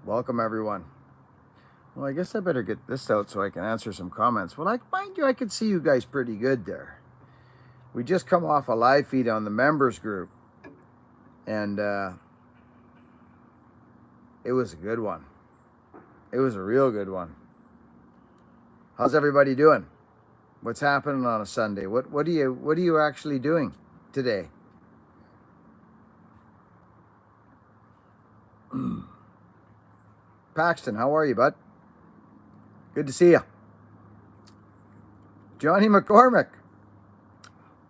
Welcome, everyone. Well, I guess I better get this out so I can answer some comments. Well, mind you, I can see you guys pretty good there. We just come off a live feed on the members group, and it was a good one. It was a real good one. How's everybody doing? What's happening on a Sunday? What are you actually doing today? Paxton, how are you, bud? Good to see you. Johnny McCormick.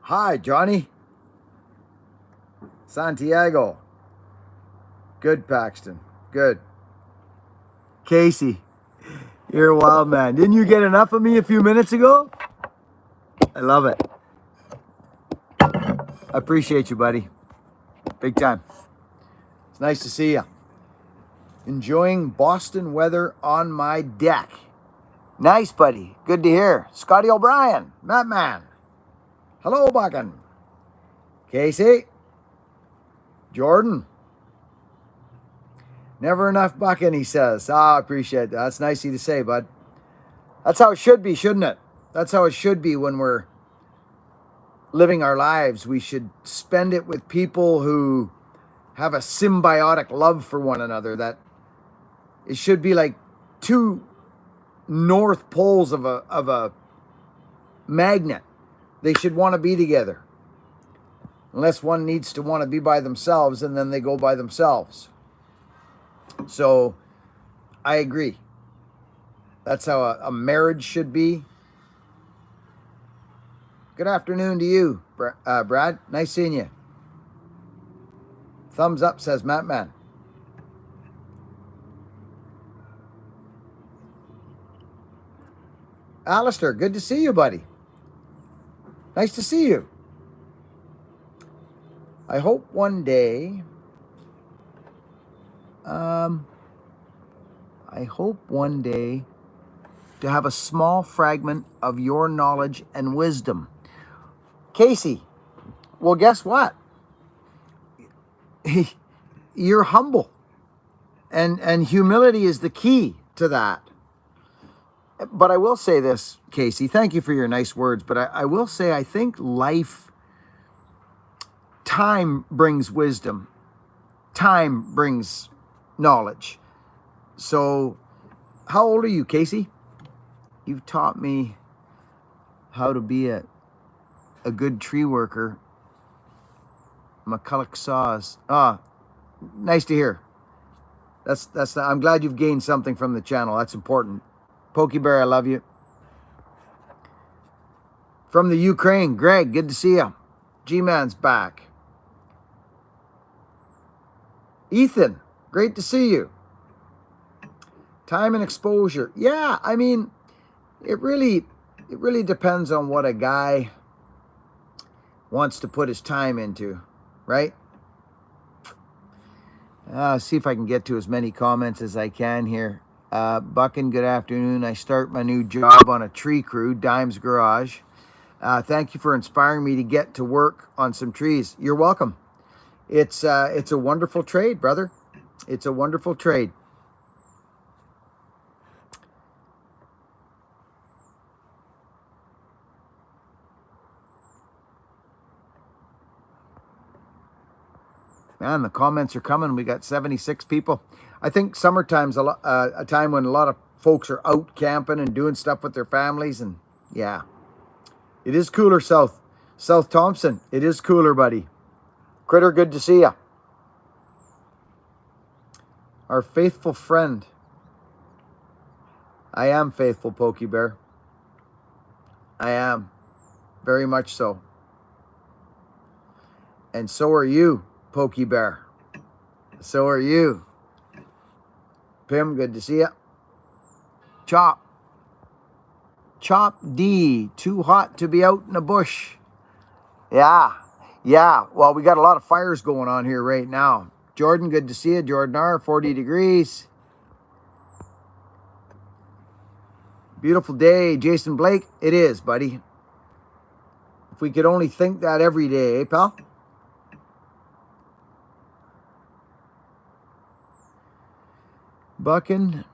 Hi, Johnny. Santiago. Good, Paxton. Good. Casey, you're a wild man. Didn't you get enough of me a few minutes ago? I love it. I appreciate you, buddy. Big time. It's nice to see you. Enjoying Boston weather on my deck. Nice, buddy. Good to hear. Scotty O'Brien, Matt Man. Hello, Buckin. Casey. Jordan. Never enough Buckin, he says. I appreciate that. That's nice of you to say, bud. That's how it should be, shouldn't it? That's how it should be when we're living our lives. We should spend it with people who have a symbiotic love for one another. That it should be like two north poles of a magnet. They should want to be together. Unless one needs to want to be by themselves, and then they go by themselves. So I agree. That's how a marriage should be. Good afternoon to you, Brad. Nice seeing you. Thumbs up, says Matt Man. Alistair, good to see you, buddy. Nice to see you. I hope one day, to have a small fragment of your knowledge and wisdom. Casey, well, guess what? You're humble. And humility is the key to that. But I will say this, Casey, thank you for your nice words, but I will say I think time brings wisdom. Time brings knowledge. So, how old are you, Casey? You've taught me how to be a good tree worker. McCulloch saws. Nice to hear. I'm glad you've gained something from the channel. That's important. Pokey Bear, I love you. From the Ukraine, Greg, good to see you. G-Man's back. Ethan, great to see you. Time and exposure. Yeah, I mean, it really depends on what a guy wants to put his time into, right? See if I can get to as many comments as I can here. Buckin, good afternoon. I start my new job on a tree crew, Dimes Garage. Thank you for inspiring me to get to work on some trees. You're welcome. It's a wonderful trade, brother. It's a wonderful trade. Man, the comments are coming. We got 76 people. I think summertime's a time when a lot of folks are out camping and doing stuff with their families. And yeah, it is cooler South Thompson. It is cooler, buddy. Critter, good to see ya. Our faithful friend. I am faithful, Pokey Bear. I am. Very much so. And so are you, Pokey Bear. So are you. Pim, good to see ya. Chop D, too hot to be out in the bush. Yeah. Well, we got a lot of fires going on here right now. Jordan, good to see you. Jordan R, 40 degrees. Beautiful day. Jason Blake, it is, buddy. If we could only think that every day, eh, pal? Buckin,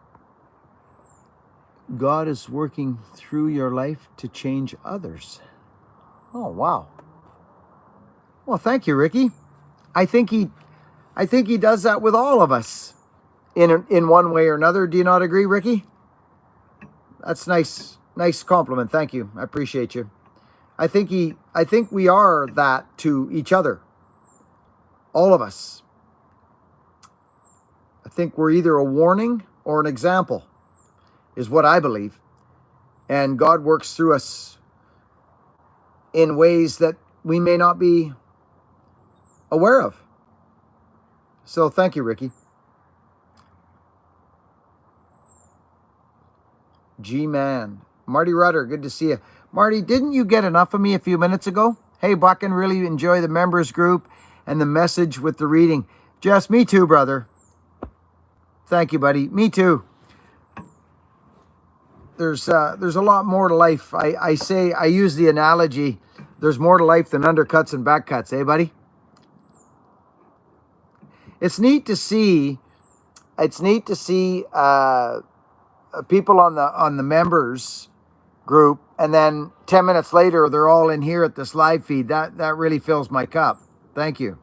God is working through your life to change others. Oh, wow. Well, thank you, Ricky. I think he does that with all of us in one way or another. Do you not agree, Ricky? That's nice compliment. Thank you. I appreciate you. I think we are that to each other. All of us. I think we're either a warning or an example, is what I believe. And God works through us in ways that we may not be aware of. So thank you, Ricky. G-Man. Marty Rutter, good to see you. Marty, didn't you get enough of me a few minutes ago? Hey, Buckin, really enjoy the members group and the message with the reading. Jess, me too, brother. Thank you, buddy. Me too. There's a lot more to life. I use the analogy, there's more to life than undercuts and backcuts, eh, buddy? It's neat to see people on the members group, and then 10 minutes later they're all in here at this live feed. That really fills my cup. Thank you.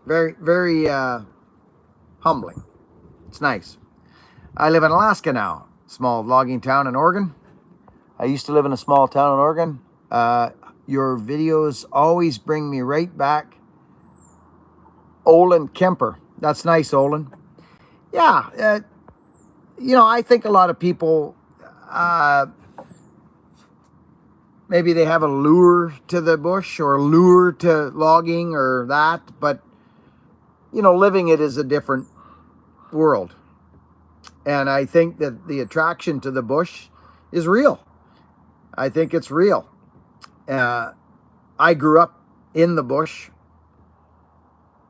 Very, very humbling. It's nice. I live in Alaska now, small logging town in Oregon. I used to live in a small town in Oregon. Your videos always bring me right back. Olin Kemper. That's nice, Olin. Yeah, I think a lot of people, maybe they have a lure to the bush or lure to logging or that, but, living it is a different world. And I think that the attraction to the bush is real. I think it's real. I grew up in the bush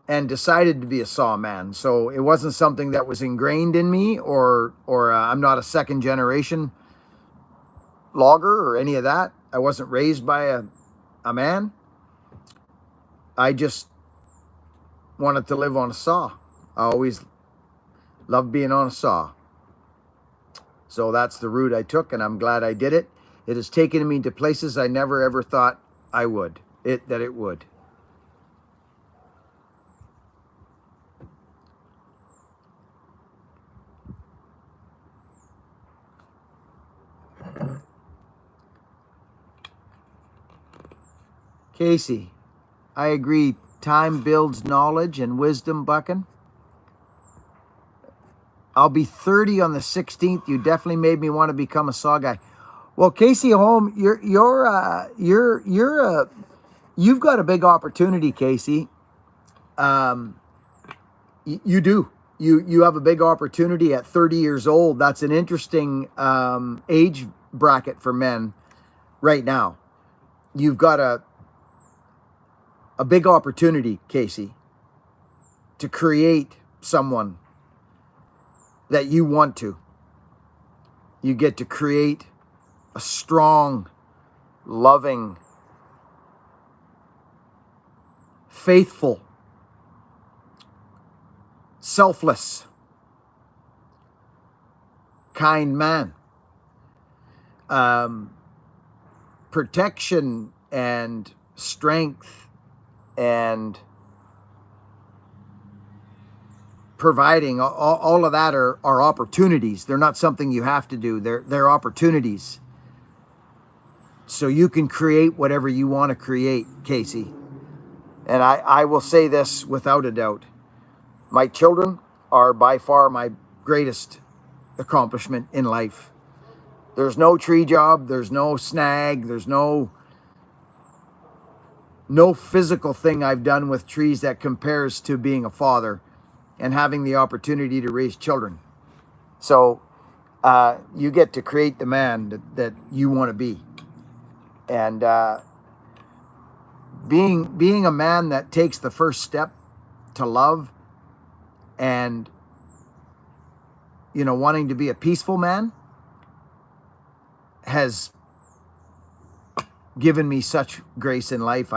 and decided to be a sawman. So it wasn't something that was ingrained in me, or I'm not a second generation logger or any of that. I wasn't raised by a man. I just wanted to live on a saw. I always loved being on a saw. So that's the route I took, and I'm glad I did it. It has taken me to places I never ever thought I would. It would. Casey, I agree. Time builds knowledge and wisdom, Buckin. I'll be 30 on the 16th. You definitely made me want to become a saw guy. Well, Casey Holm, you've got a big opportunity, Casey. You do. You have a big opportunity at 30 years old. That's an interesting age bracket for men right now. You've got a big opportunity, Casey, to create someone that you want to. You get to create a strong, loving, faithful, selfless, kind man. Protection and strength and providing, all of that are opportunities. They're not something you have to do. They're opportunities. So you can create whatever you want to create, Casey. And I will say this without a doubt. My children are by far my greatest accomplishment in life. There's no tree job. There's no snag. There's no physical thing I've done with trees that compares to being a father and having the opportunity to raise children. So you get to create the man that you want to be. And being a man that takes the first step to love and, wanting to be a peaceful man has given me such grace in life.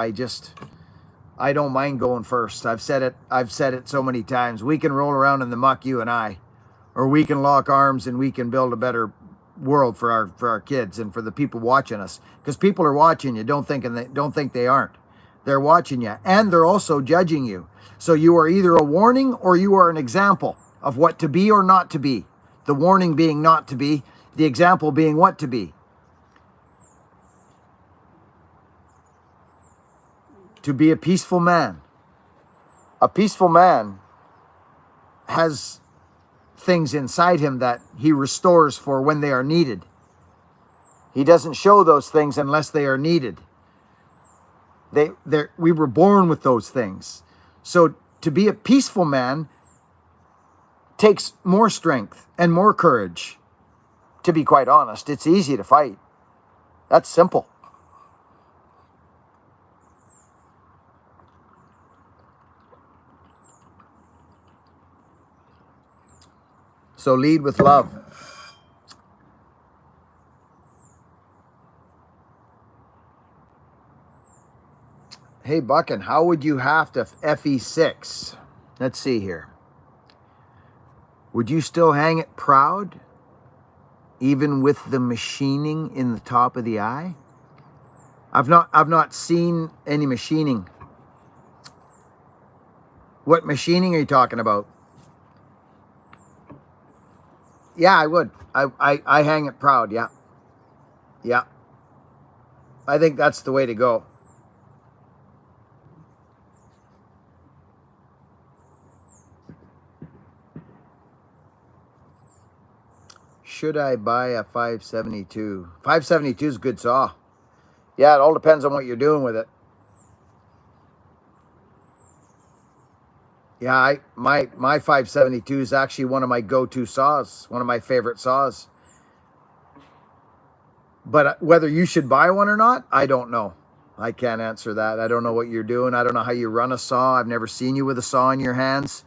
I don't mind going first. I've said it so many times. We can roll around in the muck, you and I, or we can lock arms and we can build a better world for our kids and for the people watching us. Because people are watching you. Don't think they aren't. They're watching you, and they're also judging you. So you are either a warning or you are an example of what to be or not to be. The warning being not to be, the example being what to be. To be a peaceful man. A peaceful man has things inside him that he restores for when they are needed. He doesn't show those things unless they are needed. We were born with those things. So to be a peaceful man takes more strength and more courage. To be quite honest, it's easy to fight. That's simple. So lead with love. Hey, Buckin, how would you have to FE6? Let's see here. Would you still hang it proud, even with the machining in the top of the eye? I've not seen any machining. What machining are you talking about? Yeah, I would. I hang it proud, yeah. Yeah. I think that's the way to go. Should I buy a 572? 572 is a good saw. Yeah, it all depends on what you're doing with it. Yeah, my 572 is actually one of my go-to saws, one of my favorite saws. But whether you should buy one or not, I don't know. I can't answer that. I don't know what you're doing. I don't know how you run a saw. I've never seen you with a saw in your hands.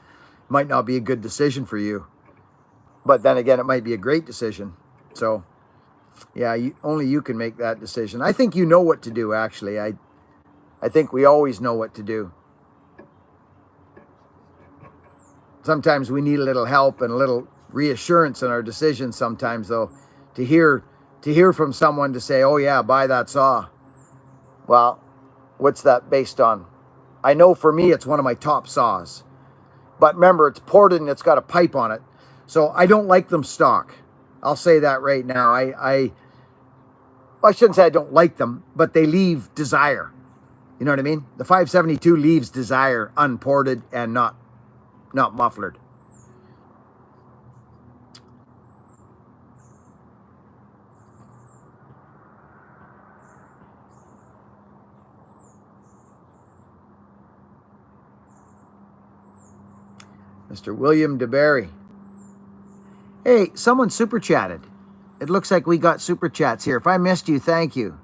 Might not be a good decision for you. But then again, it might be a great decision. So, yeah, only you can make that decision. I think you know what to do, actually. I think we always know what to do. Sometimes we need a little help and a little reassurance in our decisions sometimes, though, to hear from someone to say, oh, yeah, buy that saw. Well, what's that based on? I know for me, it's one of my top saws. But remember, it's ported and it's got a pipe on it. So I don't like them stock. I'll say that right now. I shouldn't say I don't like them, but they leave desire. You know what I mean? The 572 leaves desire unported and not mufflered. Mr. William DeBerry. Hey, someone super chatted. It looks like we got super chats here. If I missed you, thank you.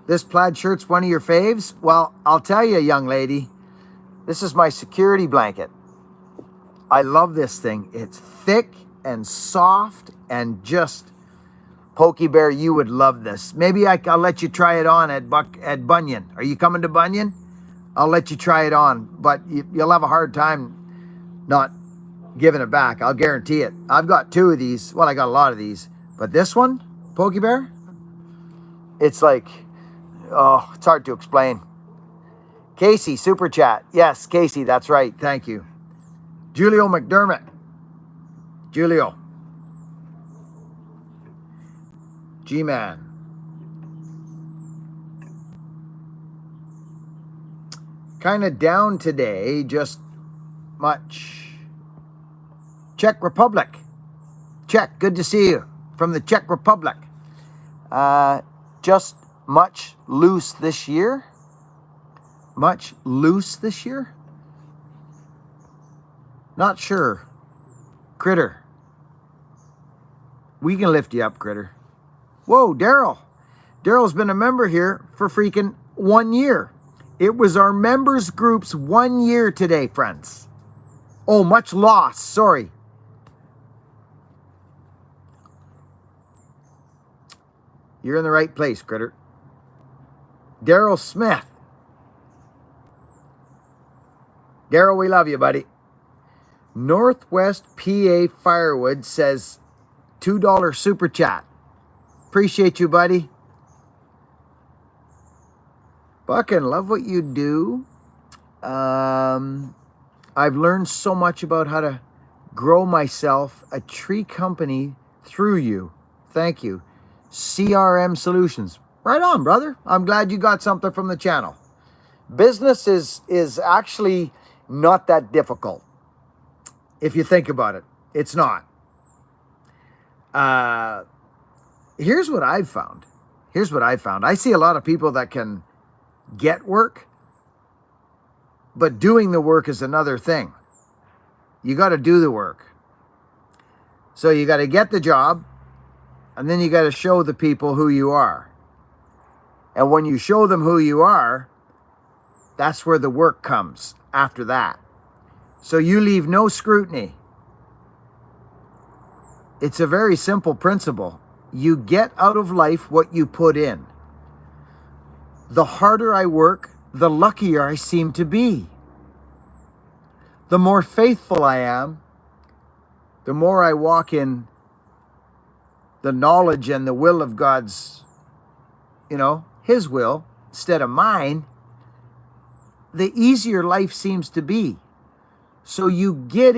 This plaid shirt's one of your faves? Well, I'll tell you, young lady, this is my security blanket. I love this thing. It's thick and soft and just... Pokey Bear, you would love this. Maybe I'll let you try it on at Bunyan. Are you coming to Bunyan? I'll let you try it on, but you'll have a hard time not giving it back. I'll guarantee it. I've got two of these. Well, I got a lot of these. But this one, Pokey Bear, it's like, oh, it's hard to explain. Casey, super chat. Yes, Casey, that's right. Thank you. Julio McDermott. Julio. G-Man. Kind of down today, just much. Czech Republic. Czech, good to see you. From the Czech Republic. Just much loose this year. Much loose this year? Not sure. Critter. We can lift you up, Critter. Whoa, Daryl. Daryl's been a member here for freaking 1 year. It was our members group's 1 year today, friends. Oh, much loss. Sorry. You're in the right place, Critter. Daryl Smith. Daryl, we love you, buddy. Northwest PA Firewood says $2 super chat. Appreciate you, buddy. Buckin, love what you do. I've learned so much about how to grow myself a tree company through you. Thank you. CRM Solutions. Right on, brother. I'm glad you got something from the channel. Business is actually not that difficult. If you think about it, it's not. Here's what I've found. I see a lot of people that can get work, but doing the work is another thing. You got to do the work. So you got to get the job, and then you got to show the people who you are. And when you show them who you are, that's where the work comes after that. So you leave no scrutiny. It's a very simple principle. You get out of life what you put in. The harder I work, the luckier I seem to be. The more faithful I am, the more I walk in the knowledge and the will of God's, His will instead of mine, the easier life seems to be. So you get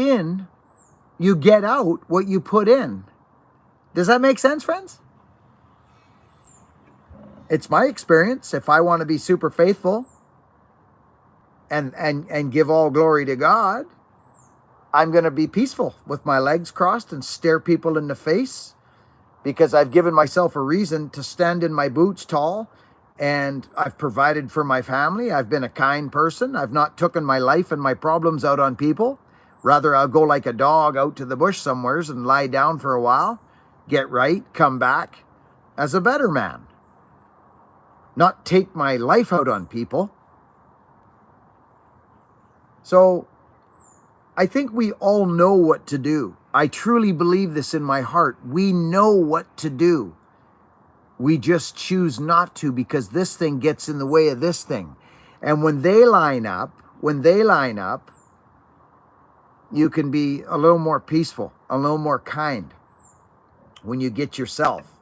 out what you put in. Does that make sense, friends? It's my experience. If I want to be super faithful and give all glory to God, I'm going to be peaceful with my legs crossed and stare people in the face because I've given myself a reason to stand in my boots tall, and I've provided for my family. I've been a kind person. I've not taken my life and my problems out on people. Rather, I'll go like a dog out to the bush somewheres and lie down for a while, get right, come back as a better man. Not take my life out on people. So I think we all know what to do. I truly believe this in my heart. We know what to do. We just choose not to because this thing gets in the way of this thing. And when they line up, you can be a little more peaceful, a little more kind when you get yourself.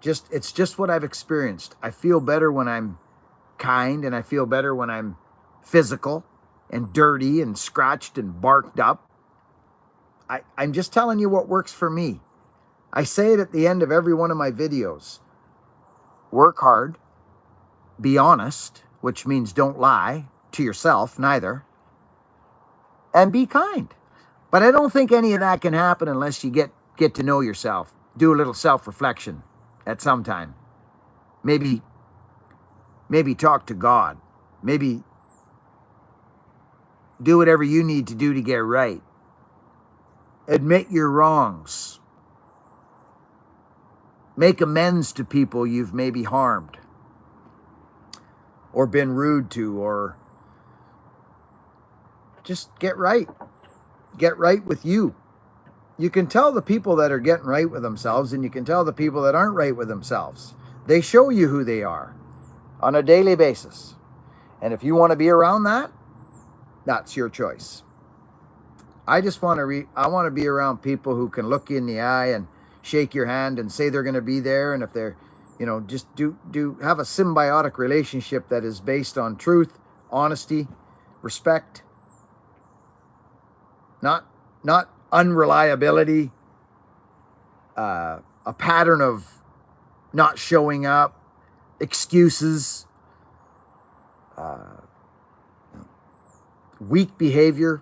It's just what I've experienced. I feel better when I'm kind, and I feel better when I'm physical and dirty and scratched and barked up. I'm just telling you what works for me. I say it at the end of every one of my videos. Work hard, be honest, which means don't lie to yourself, neither, and be kind. But I don't think any of that can happen unless you get to know yourself. Do a little self-reflection at some time. Maybe talk to God. Maybe do whatever you need to do to get right. Admit your wrongs. Make amends to people you've maybe harmed or been rude to, or just get right. Get right with you. You can tell the people that are getting right with themselves, and you can tell the people that aren't right with themselves. They show you who they are on a daily basis. And if you want to be around that, that's your choice. I just want to be around people who can look you in the eye and shake your hand and say they're going to be there. And if they're, just have a symbiotic relationship that is based on truth, honesty, respect, not unreliability, a pattern of not showing up, excuses, weak behavior.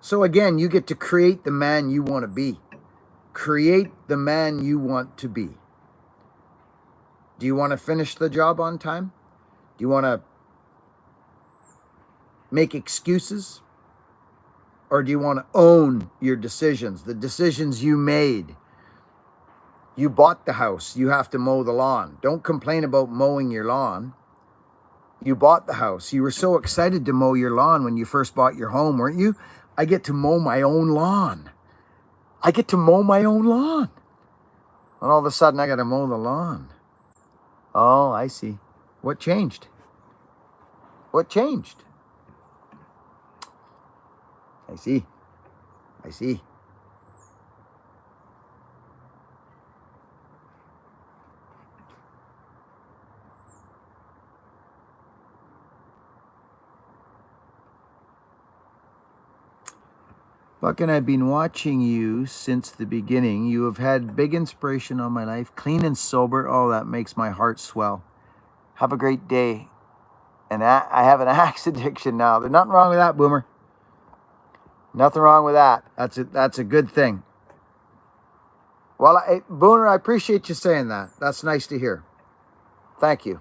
So again, you get to create the man you want to be. Create the man you want to be. Do you want to finish the job on time? Do you want to make excuses? Or do you want to own your decisions, the decisions you made? You bought the house, you have to mow the lawn. Don't complain about mowing your lawn. You bought the house. You were so excited to mow your lawn when you first bought your home, weren't you? I get to mow my own lawn. I get to mow my own lawn. And all of a sudden, I got to mow the lawn. Oh, I see. What changed? What changed? I see. I see. Buckin, I've been watching you since the beginning. You have had big inspiration on my life. Clean and sober. Oh, that makes my heart swell. Have a great day. And I have an axe addiction now. There's nothing wrong with that, Boomer. Nothing wrong with that. That's a good thing. Well, Boomer, I appreciate you saying that. That's nice to hear. Thank you.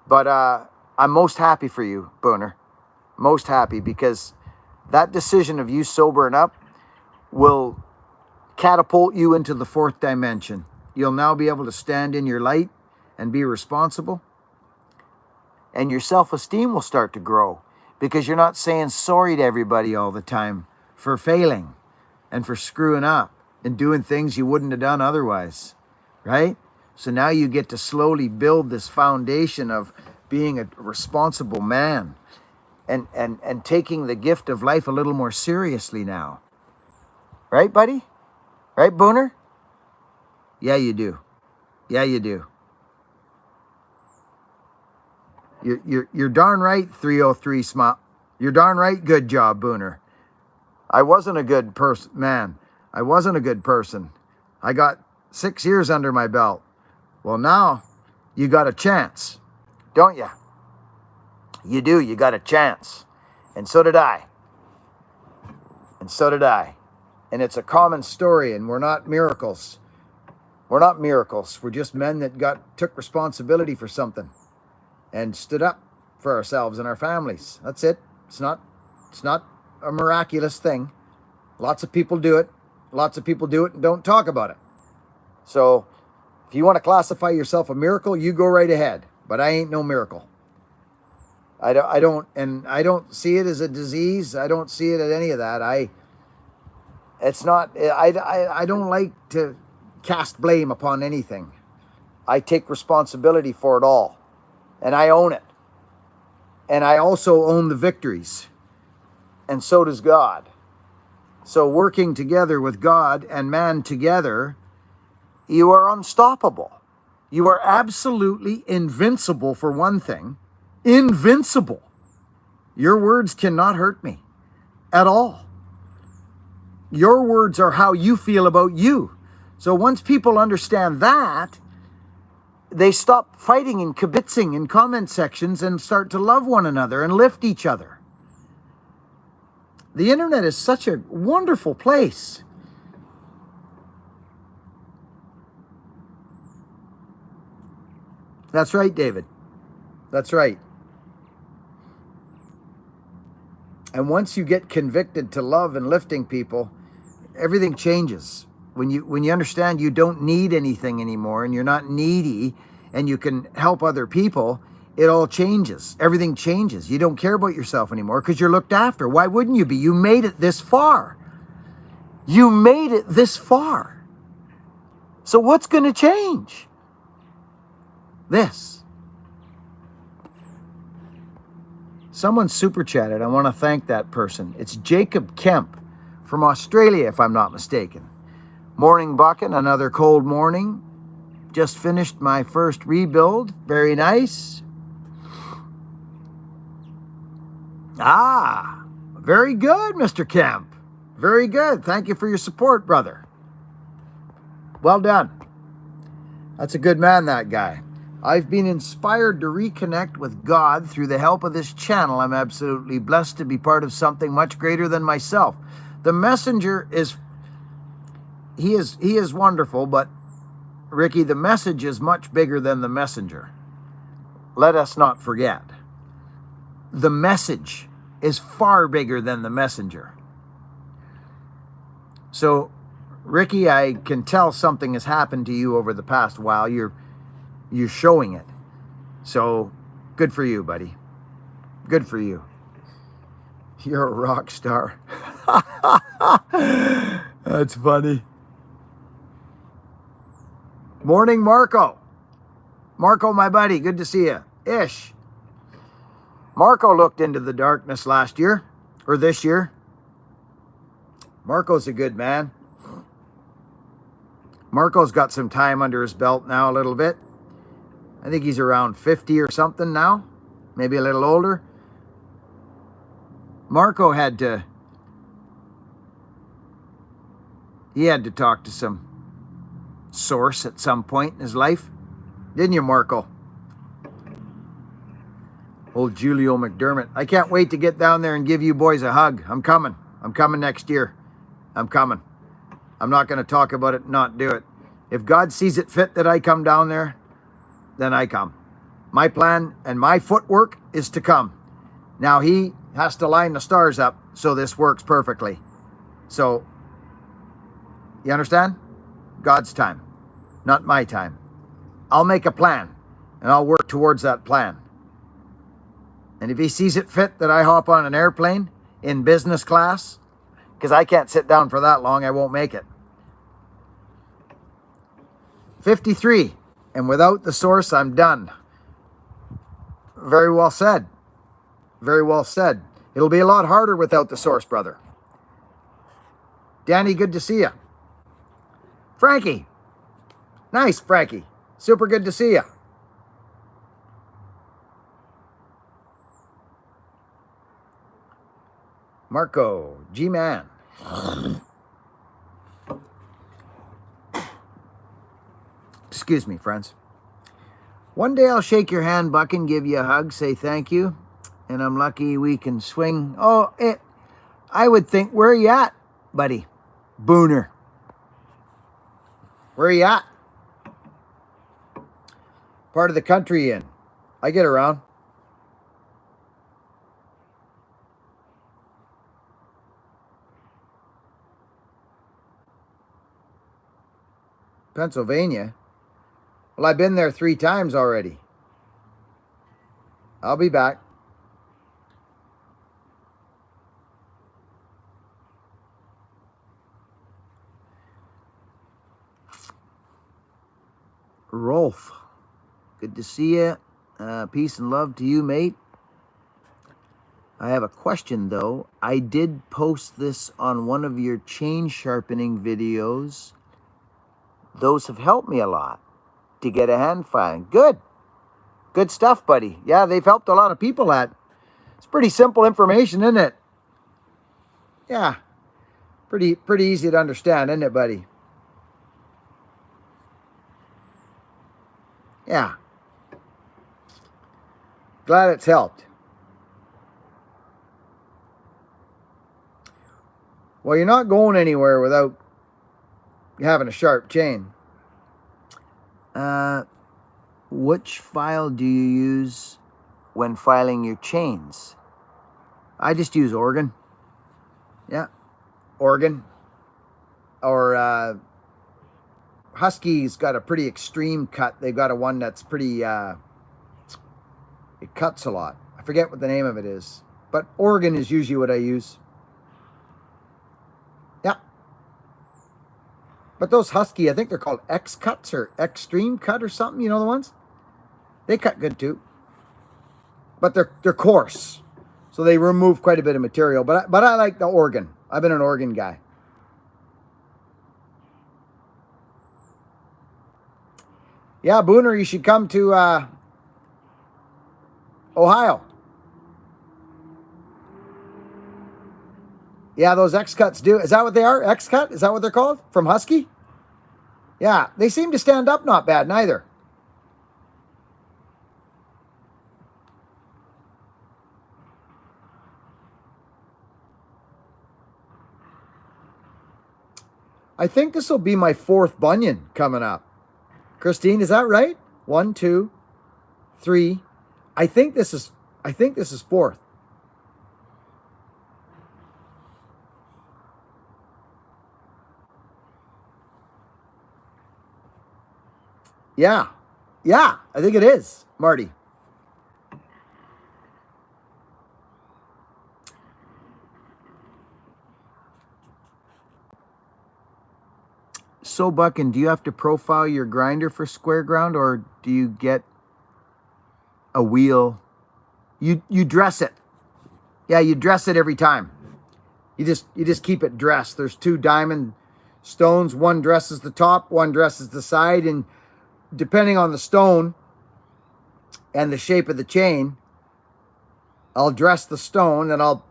But I'm most happy for you, Boomer. Most happy, because that decision of you sobering up will catapult you into the fourth dimension. You'll now be able to stand in your light and be responsible. And your self-esteem will start to grow, because you're not saying sorry to everybody all the time for failing and for screwing up and doing things you wouldn't have done otherwise, right? So now you get to slowly build this foundation of being a responsible man and taking the gift of life a little more seriously now. Right, buddy? Right, Booner? Yeah, you do. Yeah, you do. You're darn right, 303 Smile. You're darn right, good job, Booner. I wasn't a good person, man. I wasn't a good person. I got 6 years under my belt. Well, now you got a chance, don't you? You do. You got a chance. And so did I. And so did I. And it's a common story, and we're not miracles. We're not miracles. We're just men that took responsibility for something and stood up for ourselves and our families. That's it. It's not a miraculous thing. Lots of people do it. Lots of people do it and don't talk about it. So if you want to classify yourself a miracle, you go right ahead. But I ain't no miracle. I don't see it as a disease. I don't see it as any of that. I don't like to cast blame upon anything. I take responsibility for it all, and I own it. And I also own the victories, and so does God. So working together with God and man together, you are unstoppable. You are absolutely invincible, for one thing. Invincible. Your words cannot hurt me at all. Your words are how you feel about you. So once people understand that, they stop fighting and kibitzing in comment sections and start to love one another and lift each other. The internet is such a wonderful place. That's right, David. That's right. And once you get convicted to love and lifting people, everything changes. When you understand you don't need anything anymore and you're not needy and you can help other people, it all changes. Everything changes. You don't care about yourself anymore because you're looked after. Why wouldn't you be? You made it this far. You made it this far. So what's going to change? This. Someone super chatted. I want to thank that person. It's Jacob Kemp from Australia, if I'm not mistaken. Morning, Buckin. Another cold morning. Just finished my first rebuild. Very nice. Ah, very good, Mr. Kemp. Very good. Thank you for your support, brother. Well done. That's a good man, that guy. I've been inspired to reconnect with God through the help of this channel. I'm absolutely blessed to be part of something much greater than myself. The messenger is wonderful, but Ricky, the message is much bigger than the messenger. Let us not forget. The message is far bigger than the messenger. So, Ricky, I can tell something has happened to you over the past while. You're showing it. So, good for you, buddy. Good for you. You're a rock star. That's funny. Morning, Marco. Marco, my buddy, good to see you. Ish. Marco looked into the darkness last year, or this year. Marco's a good man. Marco's got some time under his belt now, a little bit. I think he's around 50 or something now, maybe a little older. Marco had to talk to some source at some point in his life. Didn't you, Marco? Old Julio McDermott. I can't wait to get down there and give you boys a hug. I'm coming. I'm coming next year. I'm coming. I'm not going to talk about it and not do it. If God sees it fit that I come down there, then I come. My plan and my footwork is to come. Now he has to line the stars up so this works perfectly. So, you understand? God's time, not my time. I'll make a plan and I'll work towards that plan. And if he sees it fit that I hop on an airplane in business class, because I can't sit down for that long, I won't make it. 53, and without the source, I'm done. Very well said. Very well said. It'll be a lot harder without the source, brother. Danny, good to see you. Frankie. Nice, Frankie. Super good to see you. Marco, G-Man. Excuse me, friends. One day I'll shake your hand, Buckin, give you a hug, say thank you, and I'm lucky we can swing. I would think, where are you at, buddy? Booner. Where are you at? Part of the country in. I get around. Pennsylvania? Well, I've been there 3 times already. I'll be back. Rolf, good to see you. Peace and love to you, mate. I have a question, though. I did post this on one of your chain sharpening videos. Those have helped me a lot to get a hand filing. Good. Good stuff, buddy. Yeah, they've helped a lot of people at. It's pretty simple information, isn't it? Yeah. Pretty easy to understand, isn't it, buddy? Yeah. Glad it's helped. Well, you're not going anywhere without having a sharp chain. Which file do you use when filing your chains? I just use Oregon. Yeah, Oregon. Or Husky's got a pretty extreme cut. They've got a one that's pretty, it cuts a lot. I forget what the name of it is. But Oregon is usually what I use. Yeah. But those Husky, I think they're called X cuts or extreme cut or something. You know the ones? They cut good too. But they're coarse. So they remove quite a bit of material. But I like the Oregon. I've been an Oregon guy. Yeah, Booner, you should come to Ohio. Yeah, those X-Cuts do. Is that what they are? X-Cut? Is that what they're called? From Husky? Yeah, they seem to stand up not bad neither. I think this will be my 4th bunion coming up. Christine, is that right? 1, 2, 3. I think this is 4th. Yeah. Yeah, I think it is, Marty. So, Buckin, do you have to profile your grinder for square ground, or do you get a wheel? You dress it. Yeah, you dress it every time. You just keep it dressed. There's 2 diamond stones. One dresses the top, one dresses the side, and depending on the stone and the shape of the chain, I'll dress the stone and I'll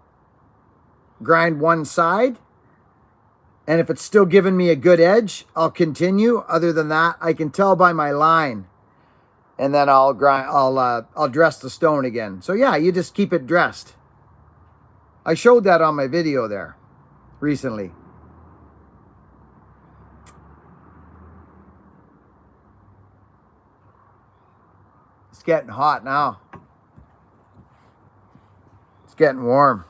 grind one side. And if it's still giving me a good edge, I'll continue. Other than that, I can tell by my line. And then I'll dress the stone again. So yeah, you just keep it dressed. I showed that on my video there recently. It's getting hot now. It's getting warm.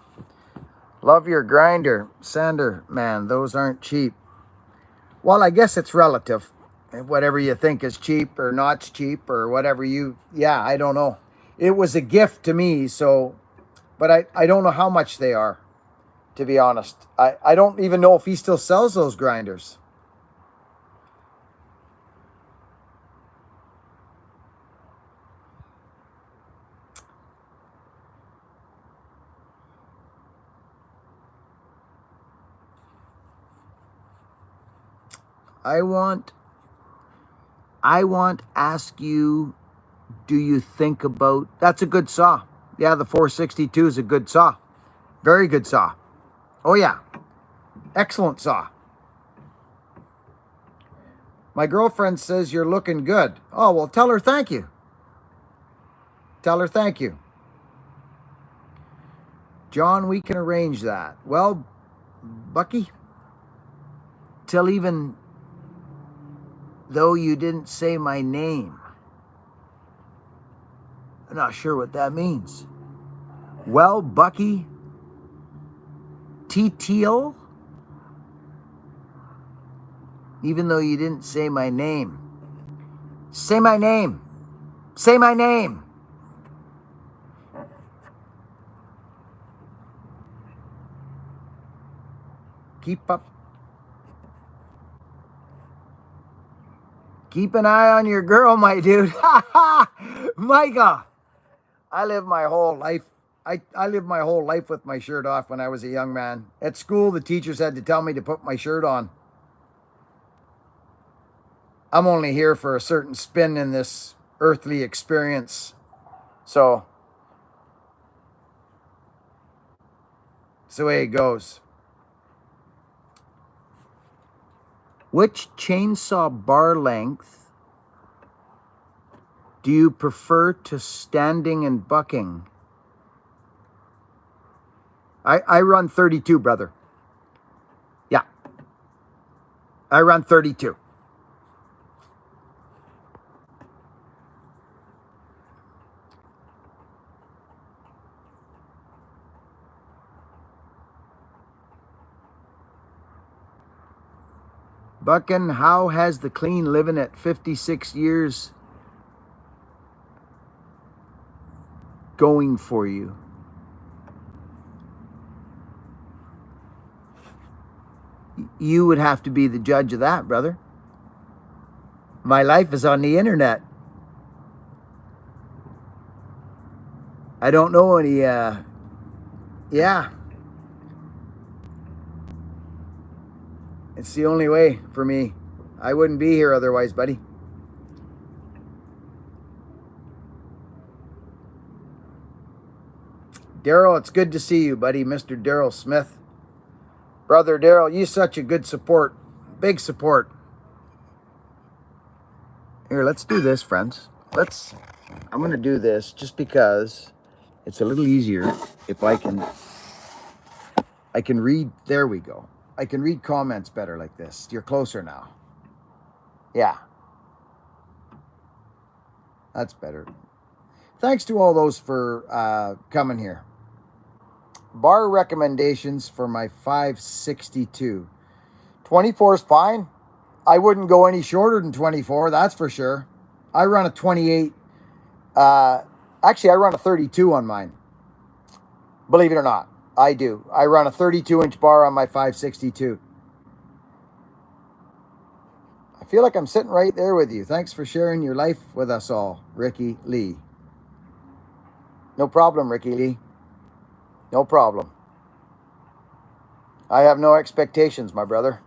Love your grinder, sander, man. Those aren't cheap. Well, I guess it's relative. Whatever you think is cheap or not cheap or whatever yeah, I don't know. It was a gift to me, so, but I don't know how much they are, to be honest. I don't even know if he still sells those grinders. I want ask you, do you think about, that's a good saw. Yeah, the 462 is a good saw. Very good saw. Oh yeah, excellent saw. My girlfriend says you're looking good. Oh, well, tell her thank you. Tell her thank you. John, we can arrange that. Well, Bucky, till even though you didn't say my name. I'm not sure what that means. Well, Bucky, TTL, even though you didn't say my name. Say my name. Say my name. Keep up. Keep an eye on your girl, my dude. Micah, I lived my whole life. I lived my whole life with my shirt off when I was a young man. At school, the teachers had to tell me to put my shirt on. I'm only here for a certain spin in this earthly experience. So, it's the way it goes. Which chainsaw bar length do you prefer to standing and bucking? I run 32, brother. Yeah. I run 32. Buckin, how has the clean living at 56 years going for you? You would have to be the judge of that, brother. My life is on the internet. I don't know any, yeah. It's the only way for me. I wouldn't be here otherwise, buddy. Daryl, it's good to see you, buddy. Mr. Daryl Smith. Brother Daryl, you such a good support. Big support. Here, let's do this, friends. I'm going to do this just because it's a little easier if I can read. There we go. I can read comments better like this. You're closer now. Yeah. That's better. Thanks to all those for coming here. Bar recommendations for my 562. 24 is fine. I wouldn't go any shorter than 24, that's for sure. I run a 28. Actually, I run a 32 on mine. Believe it or not, I do. I run a 32-inch bar on my 562. I feel like I'm sitting right there with you. Thanks for sharing your life with us all, Ricky Lee. No problem, Ricky Lee. No problem. I have no expectations, my brother.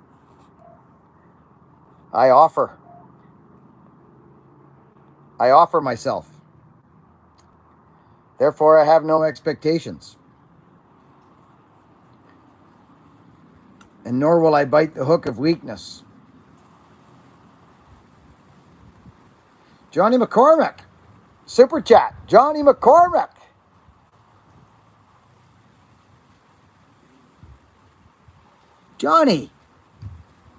I offer. I offer myself. Therefore, I have no expectations. And nor will I bite the hook of weakness. Johnny McCormick. Super chat. Johnny McCormick. Johnny.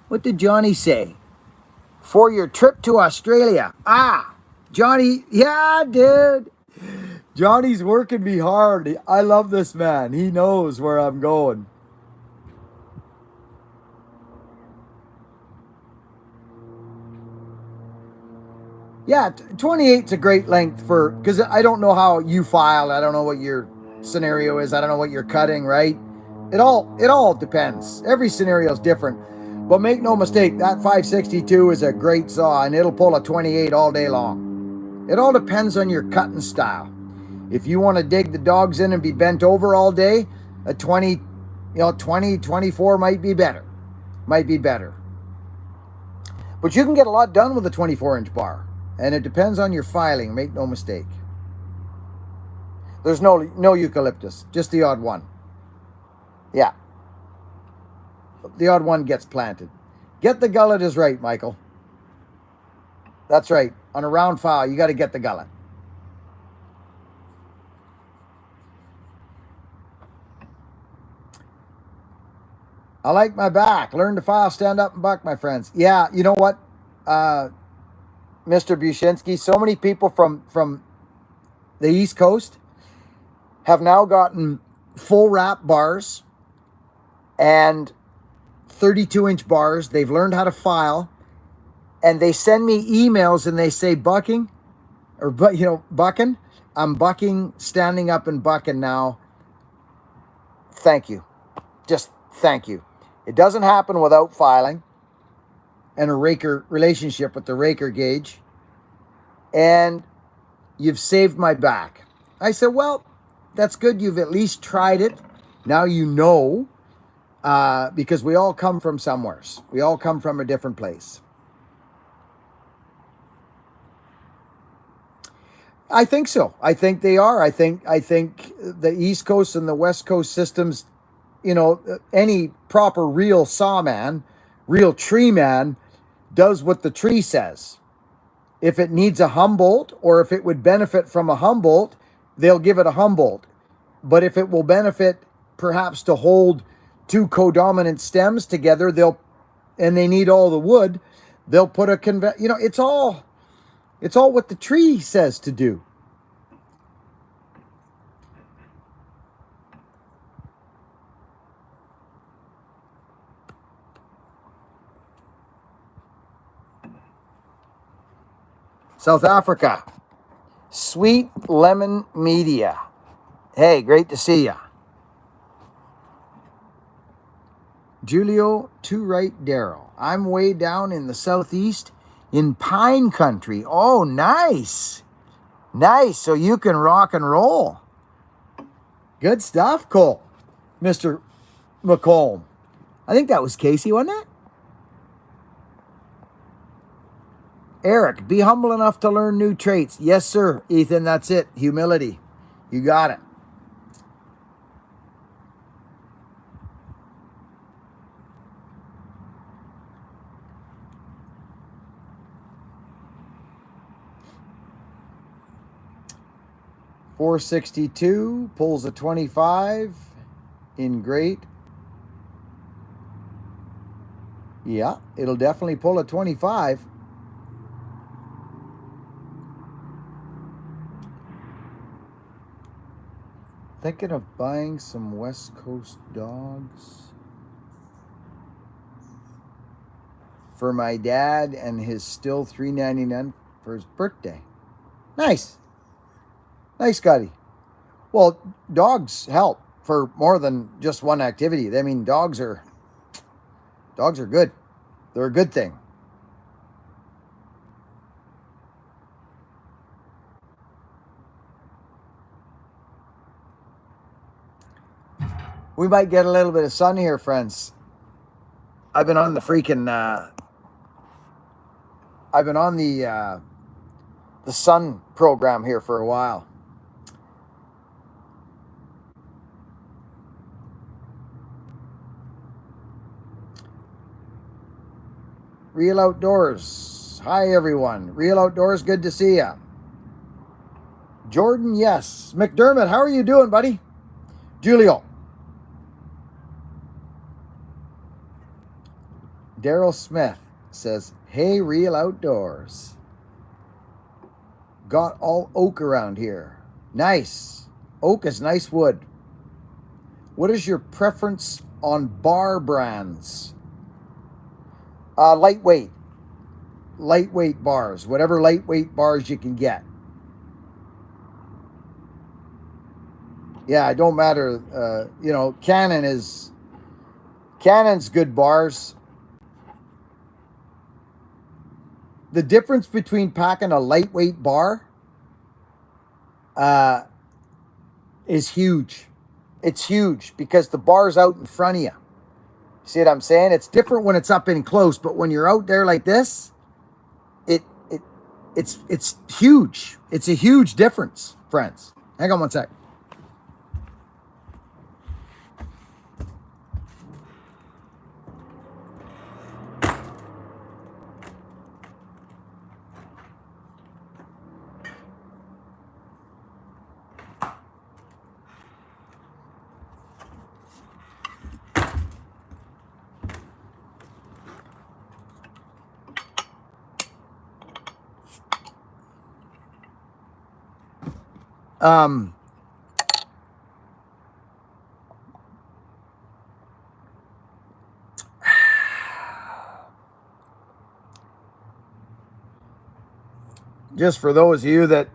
What did Johnny say? For your trip to Australia. Ah, Johnny. Yeah, dude. Johnny's working me hard. I love this man. He knows where I'm going. Yeah, 28's a great length for, because I don't know how you file. I don't know what your scenario is. I don't know what you're cutting, right? It all depends. Every scenario is different. But make no mistake, that 562 is a great saw, and it'll pull a 28 all day long. It all depends on your cutting style. If you want to dig the dogs in and be bent over all day, a 20, 24 might be better. Might be better. But you can get a lot done with a 24-inch bar. And it depends on your filing, make no mistake. There's no eucalyptus, just the odd one. Yeah. The odd one gets planted. Get the gullet is right, Michael. That's right. On a round file, you got to get the gullet. I like my back. Learn to file, stand up, and buck, my friends. Yeah, you know what? Mr. Bushinsky, so many people from the East Coast have now gotten full wrap bars and 32-inch bars. They've learned how to file, and they send me emails and they say, bucking, I'm bucking, standing up and bucking now. Thank you. Just thank you. It doesn't happen without filing and a raker relationship with the raker gauge. And you've saved my back. I said, well, that's good. You've at least tried it. Now you know, because we all come from somewhere. We all come from a different place. I think so. I think they are. I think the East Coast and the West Coast systems, any proper real sawman, real tree man, does what the tree says. If it needs a Humboldt, or if it would benefit from a Humboldt, they'll give it a Humboldt. But if it will benefit perhaps to hold two codominant stems together, and they need all the wood, they'll put a it's all what the tree says to do. South Africa. Sweet Lemon Media. Hey, great to see ya. Julio to right Darrell. I'm way down in the southeast in pine country. Oh, nice. Nice. So you can rock and roll. Good stuff, Cole. Mr. McComb. I think that was Casey, wasn't it? Eric, be humble enough to learn new traits. Yes, sir. Ethan, that's it. Humility. You got it. .462 pulls a 25 in great. Yeah, it'll definitely pull a 25. Thinking of buying some West Coast dogs for my dad and his still $3.99 for his birthday. Nice. Nice, Scotty. Well, dogs help for more than just one activity. I mean, dogs are good. They're a good thing. We might get a little bit of sun here, friends. I've been on the freaking I've been on the sun program here for a while. Real Outdoors. Hi, everyone. Real Outdoors, good to see ya. Jordan, yes. McDermott, how are you doing, buddy? Julio. Daryl Smith says, hey, Real Outdoors. Got all oak around here. Nice. Oak is nice wood. What is your preference on bar brands? Lightweight. Lightweight bars. Whatever lightweight bars you can get. Yeah, it don't matter. You know, Canon's good bars. The difference between packing a lightweight bar is huge. It's huge because the bar's out in front of you. See what I'm saying? It's different when it's up in close, but when you're out there like this, it's huge. It's a huge difference, friends. Hang on one sec. Just for those of you that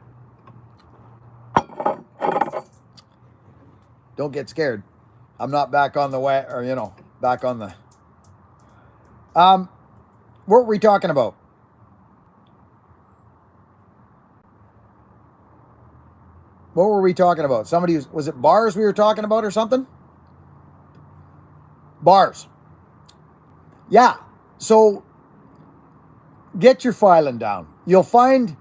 don't get scared, I'm not back on the way, or you know, back on the. What were we talking about? What were we talking about? Somebody was it bars we were talking about or something? Bars. Yeah. So get your filing down. You'll find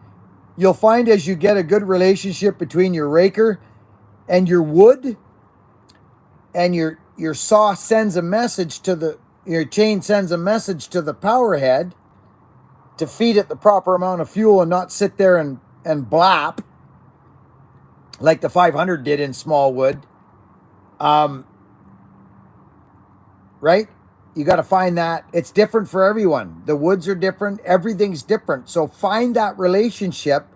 as you get a good relationship between your raker and your wood, and your saw sends a message to your chain sends a message to the power head to feed it the proper amount of fuel and not sit there and blap like the 500 did in small wood. Right? You got to find that. It's different for everyone. The woods are different. Everything's different. So find that relationship,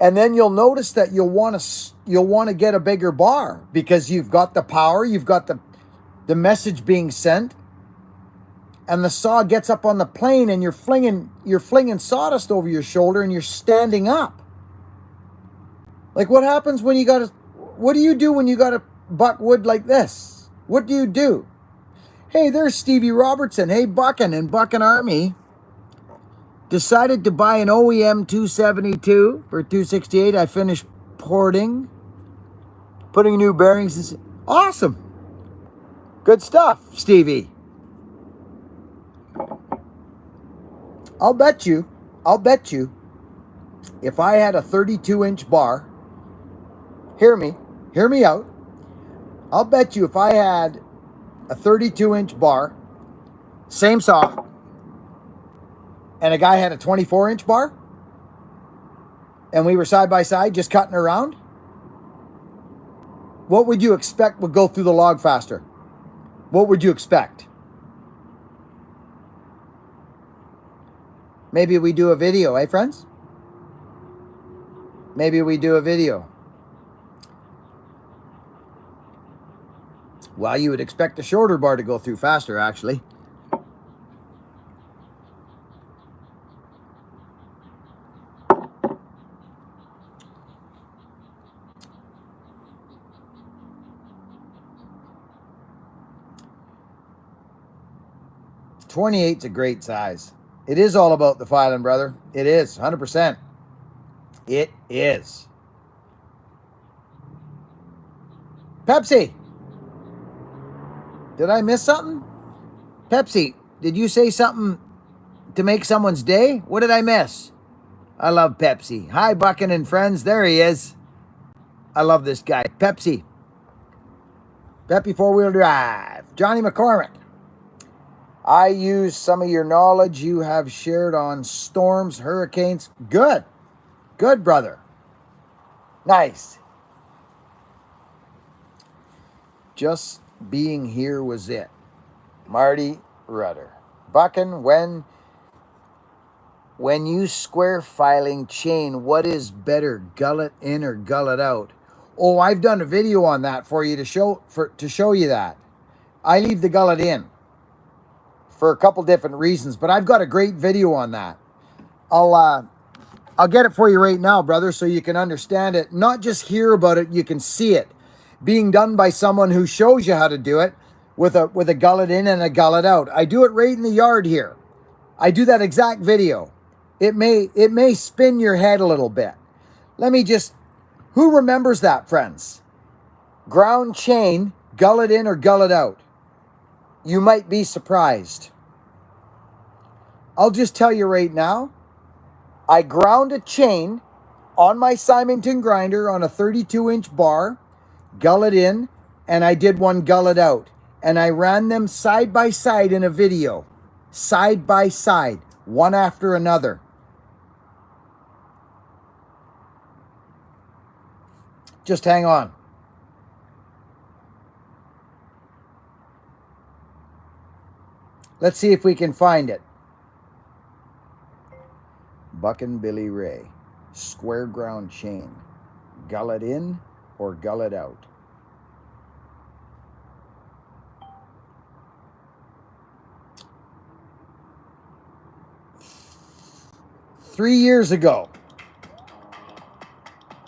and then you'll notice that you'll want to get a bigger bar because you've got the power, you've got the message being sent, and the saw gets up on the plane, and you're flinging sawdust over your shoulder, and you're standing up. Like what happens when what do you do when you got to buck wood like this? What do you do? Hey, there's Stevie Robertson. Hey, Buckin and Buckin Army decided to buy an OEM 272 for 268. I finished porting, putting new bearings. Awesome. Good stuff, Stevie. I'll bet you, if I had a 32-inch bar, hear me out. I'll bet you if I had a 32-inch bar, same saw, and a guy had a 24-inch bar, and we were side by side just cutting around, what would you expect would go through the log faster? What would you expect? Maybe we do a video, eh, friends? Maybe we do a video. Well, you would expect the shorter bar to go through faster, actually. .28's a great size. It is all about the filing, brother. It is, 100%. It is. Pepsi. Did I miss something? Pepsi, did you say something to make someone's day? What did I miss? I love Pepsi. Hi, Buckin and friends. There he is. I love this guy. Pepsi. Peppy four-wheel drive. Johnny McCormick. I use some of your knowledge you have shared on storms, hurricanes. Good. Good, brother. Nice. Just being here was it. Marty Rudder. Buckin, when you square filing chain, what is better, gullet in or gullet out? Oh, I've done a video on that for you to show you that. I leave the gullet in for a couple different reasons, but I've got a great video on that. I'll get it for you right now, brother, so you can understand it. Not just hear about it, you can see it being done by someone who shows you how to do it with a gullet in and a gullet out. I do it right in the yard here. I do that exact video. It may spin your head a little bit. Who remembers that, friends? Ground chain, gullet in or gullet out. You might be surprised. I'll just tell you right now, I ground a chain on my Symington grinder on a 32-inch bar, gullet in, and I did one gullet out. And I ran them side by side in a video. Side by side, one after another. Just hang on. Let's see if we can find it. Buckin Billy Ray. Square ground chain. Gullet in or gullet out. Three years ago.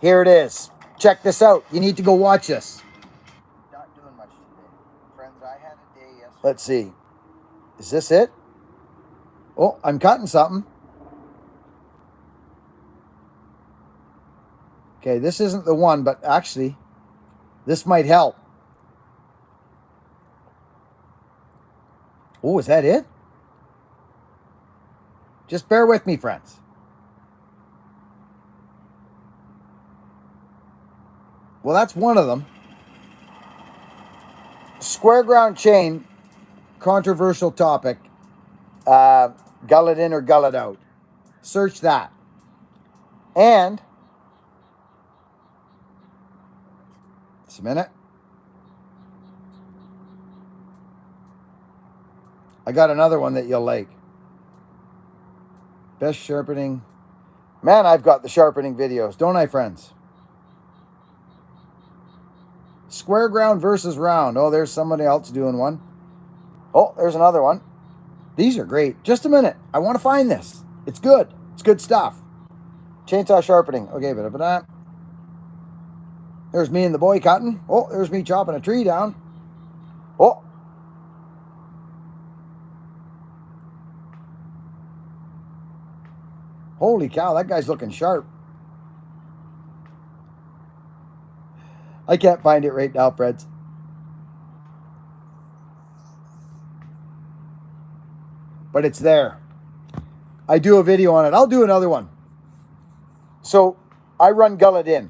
Here it is. Check this out. You need to go watch this. Not doing much today. Friends, I had a day yesterday. Let's see. Is this it? Oh, I'm cutting something. Okay, this isn't the one, but actually, this might help. Oh, is that it? Just bear with me, friends. Well, that's one of them. Square ground chain, controversial topic. Gullet in or gullet out. Search that. And, just a minute. I got another one that you'll like. Best sharpening. Man, I've got the sharpening videos, don't I, friends? Square ground versus round. Oh, there's somebody else doing one. Oh, there's another one. These are great. Just a minute. I want to find this. It's good. It's good stuff. Chainsaw sharpening. Okay, but there's me and the boy cutting. Oh, there's me chopping a tree down. Oh. Holy cow, that guy's looking sharp. I can't find it right now, friends. But it's there. I do a video on it. I'll do another one. So I run gullet in.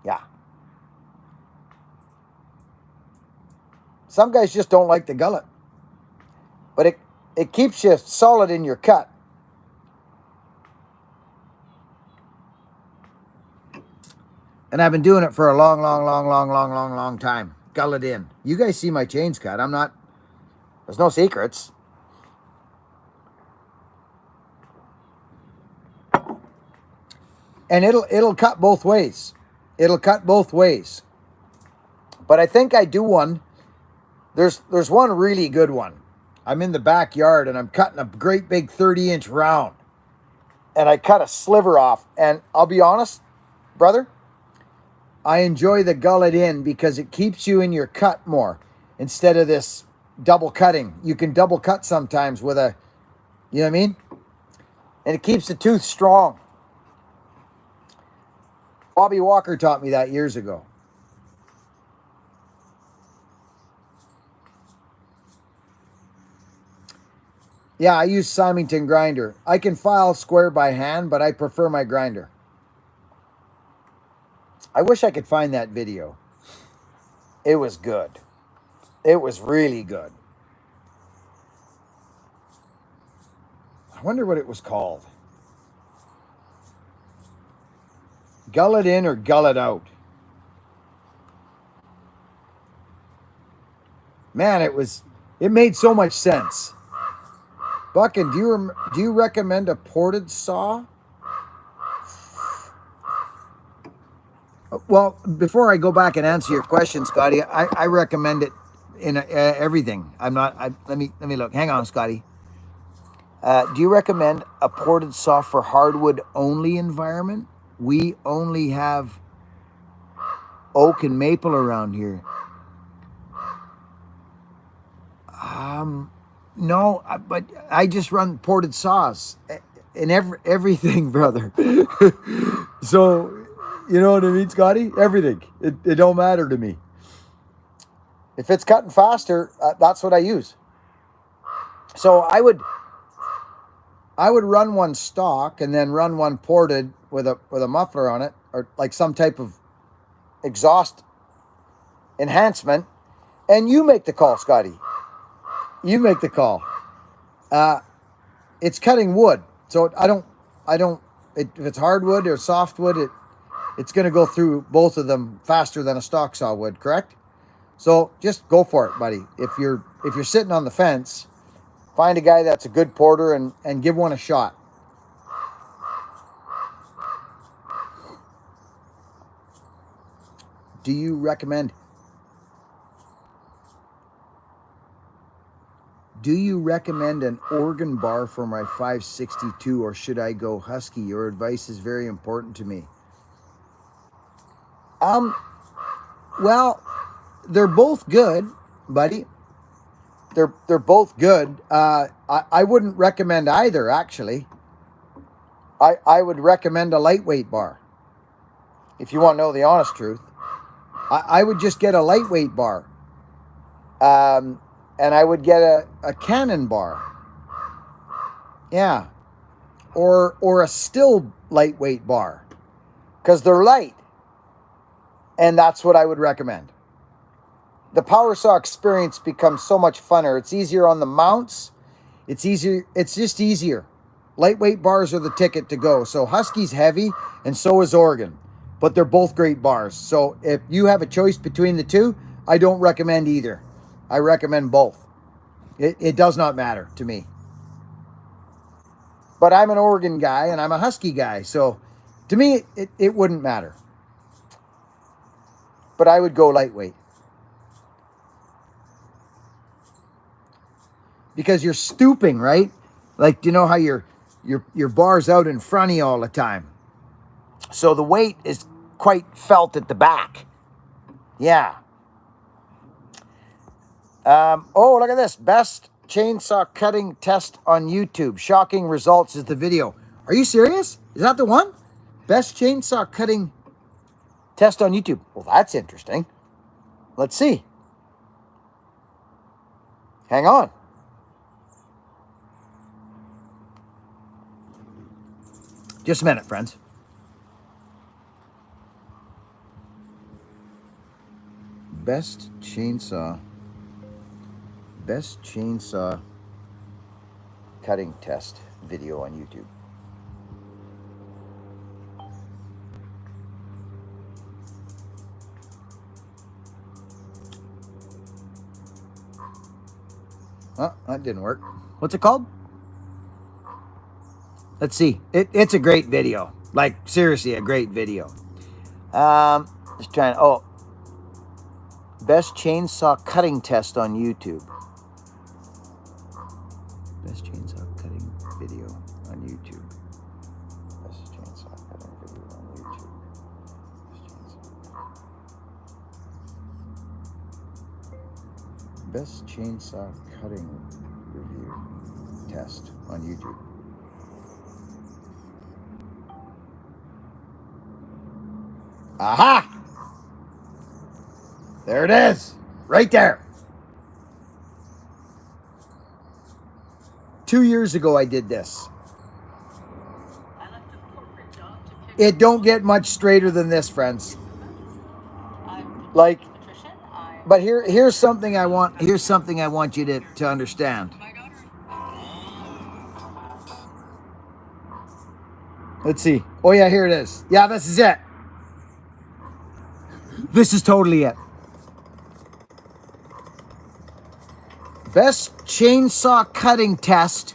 Yeah. Some guys just don't like the gullet. But it keeps you solid in your cut. And I've been doing it for a long time. Gullet in. You guys see my chains cut. There's no secrets. And it'll cut both ways. It'll cut both ways. But I think I do one. There's one really good one. I'm in the backyard and I'm cutting a great big 30-inch round. And I cut a sliver off. And I'll be honest, brother, I enjoy the gullet in because it keeps you in your cut more instead of this double cutting. You can double cut sometimes with a, you know what I mean? And it keeps the tooth strong. Bobby Walker taught me that years ago. Yeah, I use Symington grinder. I can file square by hand, but I prefer my grinder. I wish I could find that video. It was good. It was really good. I wonder what it was called. Gull it in or gull it out. Man, it made so much sense. Buckin, do you recommend a ported saw? Well, before I go back and answer your question, Scotty, I recommend it in everything. Let me look. Hang on, Scotty. Do you recommend a ported saw for hardwood only environment? We only have oak and maple around here. No, but I just run ported saws in everything, brother. So, you know what I mean, Scotty? Everything. It don't matter to me. If it's cutting faster, that's what I use. So I would run one stock and then run one ported with a muffler on it, or like some type of exhaust enhancement. And you make the call, Scotty. You make the call. It's cutting wood, so if it's hardwood or softwood, it's going to go through both of them faster than a stock saw would. Correct? So just go for it, buddy. If you're sitting on the fence, find a guy that's a good porter and give one a shot. Do you recommend an organ bar for my 562, or should I go Husky? Your advice is very important to me. Well, they're both good, buddy. They're both good. I wouldn't recommend either, actually. I would recommend a lightweight bar. If you want to know the honest truth, I would just get a lightweight bar. And I would get a Cannon bar. Yeah. Or a still lightweight bar. Because they're light. And that's what I would recommend. The power saw experience becomes so much funner. It's easier on the mounts. It's easier. It's just easier. Lightweight bars are the ticket to go. So Husky's heavy, and so is Oregon. But they're both great bars. So if you have a choice between the two, I don't recommend either. I recommend both. It does not matter to me. But I'm an Oregon guy and I'm a Husky guy. So to me, it wouldn't matter. But I would go lightweight. Because you're stooping, right? Like, you know how your bar's out in front of you all the time. So the weight is quite felt at the back. Yeah. Oh, look at this. Best chainsaw cutting test on YouTube. Shocking results is the video. Are you serious? Is that the one? Best chainsaw cutting test on YouTube. Well, that's interesting. Let's see. Hang on. Just a minute, friends. Best chainsaw cutting test video on YouTube. Oh, that didn't work. What's it called? Let's see. It's a great video. Like, seriously, a great video. Just trying. Oh, best chainsaw cutting test on YouTube. Best chainsaw cutting video on YouTube. Best chainsaw cutting video on YouTube. Best chainsaw cutting review test on YouTube. Aha! There it is. Right there. 2 years ago I did this. It don't get much straighter than this, friends. Like, but here's something I want. Here's something I want you to understand. Let's see. Oh yeah, here it is. Yeah, this is it. This is totally it. Best chainsaw cutting test.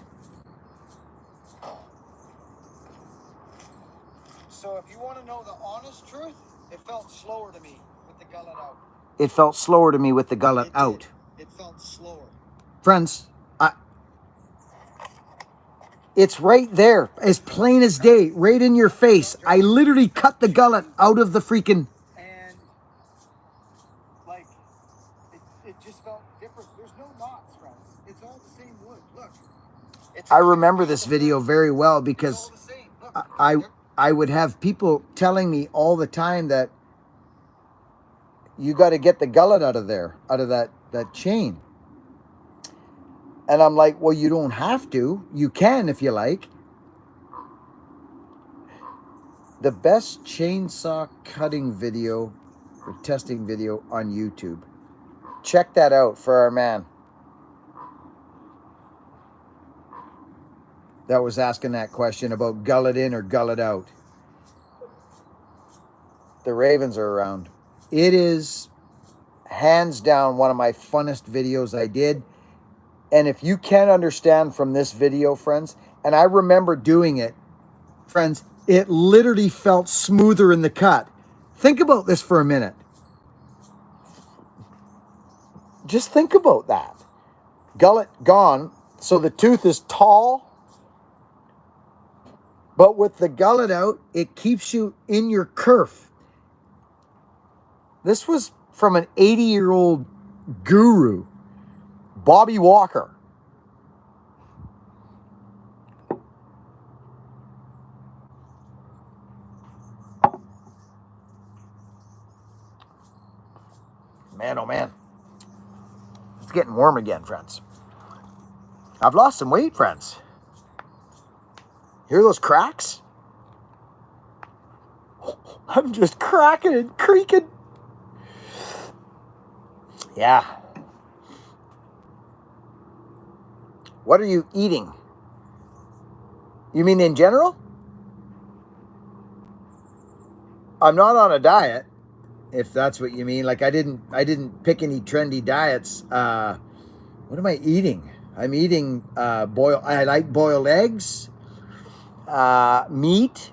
So if you want to know the honest truth, it felt slower to me with the gullet out. It felt slower to me with the gullet out. It felt slower. Friends, it's right there, as plain as day, right in your face. I literally cut the gullet out of the freaking... And, like, it just felt different. There's no knots, friends. It's all the same wood. Look. I remember this video very well because I would have people telling me all the time that you got to get the gullet out of there, out of that chain. And I'm like, well, you don't have to. You can if you like. The best chainsaw cutting video or testing video on YouTube. Check that out for our man that was asking that question about gullet in or gullet out. The Ravens are around. It is hands down one of my funnest videos I did. And if you can't understand from this video, friends, and I remember doing it, friends, it literally felt smoother in the cut. Think about this for a minute. Just think about that. Gullet gone, so the tooth is tall, but with the gullet out, it keeps you in your kerf. This was from an 80-year-old guru, Bobby Walker. Man, oh man. It's getting warm again, friends. I've lost some weight, friends. Hear those cracks? I'm just cracking and creaking. Yeah. What are you eating? You mean in general? I'm not on a diet, if that's what you mean. Like I didn't pick any trendy diets. What am I eating? I'm eating I like boiled eggs, meat,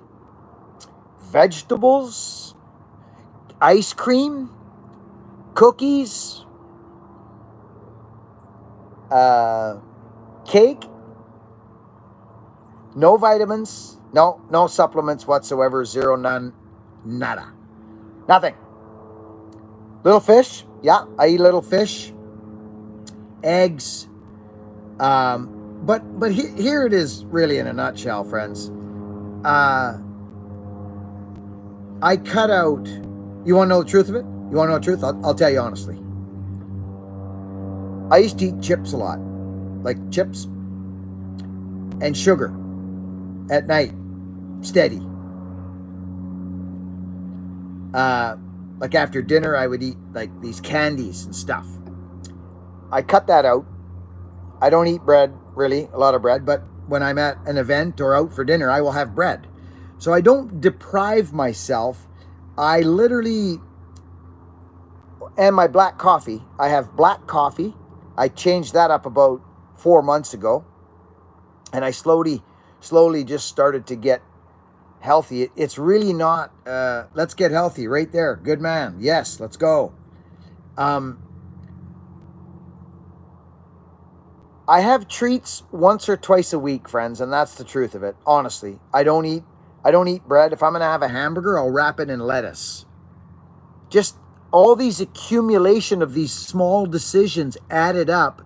vegetables, ice cream, cookies, cake, no vitamins, no supplements whatsoever, zero, none, nada, nothing. Little fish, yeah, I eat little fish, eggs, but here it is really in a nutshell, friends. I cut out, you want to know the truth of it? You want to know the truth? I'll tell you honestly. I used to eat chips a lot, like chips and sugar at night, steady. Like after dinner, I would eat like these candies and stuff. I cut that out. I don't eat bread, really, a lot of bread, but when I'm at an event or out for dinner, I will have bread. So I don't deprive myself. I literally, and my black coffee, I have black coffee. I changed that up about 4 months ago. And I slowly just started to get healthy. It's really not, let's get healthy right there. Good man. Yes, let's go. I have treats once or twice a week, friends, and that's the truth of it. Honestly, I don't eat bread. If I'm going to have a hamburger, I'll wrap it in lettuce. Just all these accumulation of these small decisions added up.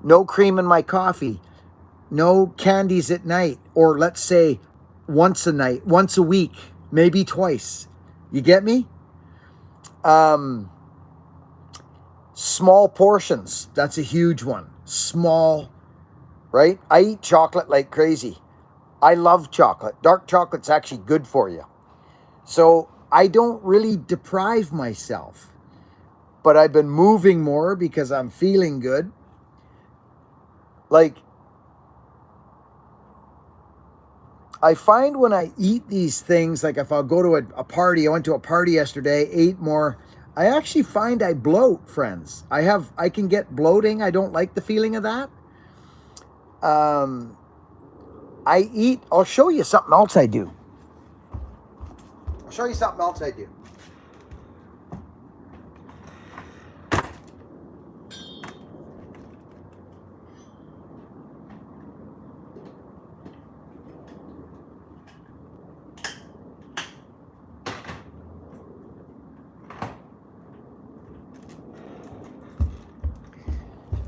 No cream in my coffee. No candies at night, or let's say once a night, once a week, maybe twice. You get me? Small portions. That's a huge one. Small right? I eat chocolate like crazy. I love chocolate. Dark chocolate's actually good for you. So I don't really deprive myself. But I've been moving more because I'm feeling good. Like, I find when I eat these things, like if I'll go to a party, I went to a party yesterday, ate more, I actually find I bloat, friends. I can get bloating. I don't like the feeling of that. I eat, I'll show you something else I do. I'll show you something else I do.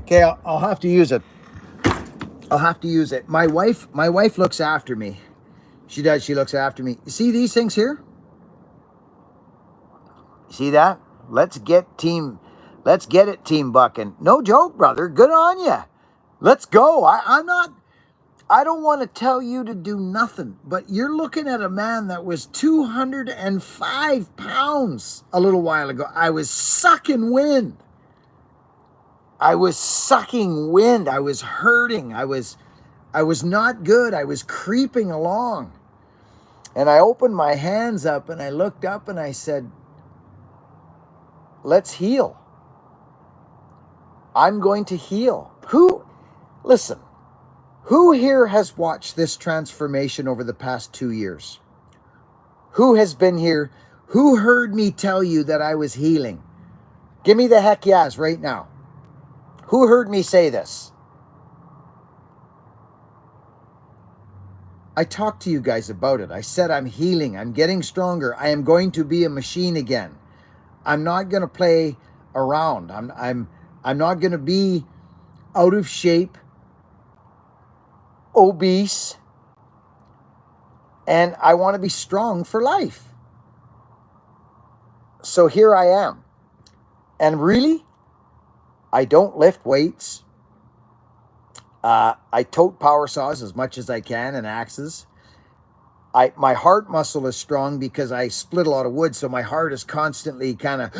Okay, I'll have to use it. I'll have to use it. My wife looks after me. She does. She looks after me. You see these things here? See that? Let's get it, Team Buckin. No joke, brother. Good on you. Let's go. I don't want to tell you to do nothing, but you're looking at a man that was 205 pounds a little while ago. I was sucking wind. I was hurting. I was not good. I was creeping along. And I opened my hands up and I looked up and I said, let's heal. I'm going to heal. Listen, who here has watched this transformation over the past 2 years? Who has been here? Who heard me tell you that I was healing? Give me the heck yes right now. Who heard me say this? I talked to you guys about it. I said I'm healing. I'm getting stronger. I am going to be a machine again. I'm not going to play around. I'm not going to be out of shape, obese, and I want to be strong for life. So here I am. And really, I don't lift weights. I tote power saws as much as I can and axes. My heart muscle is strong because I split a lot of wood, so my heart is constantly kind of...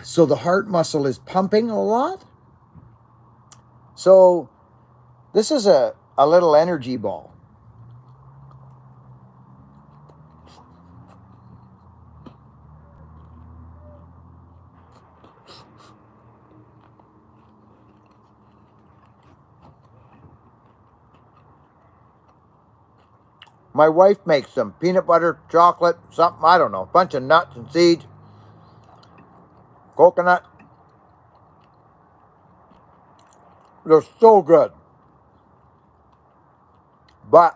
So the heart muscle is pumping a lot. So this is a little energy ball. My wife makes them. Peanut butter, chocolate, something, I don't know. A bunch of nuts and seeds. Coconut. They're so good. But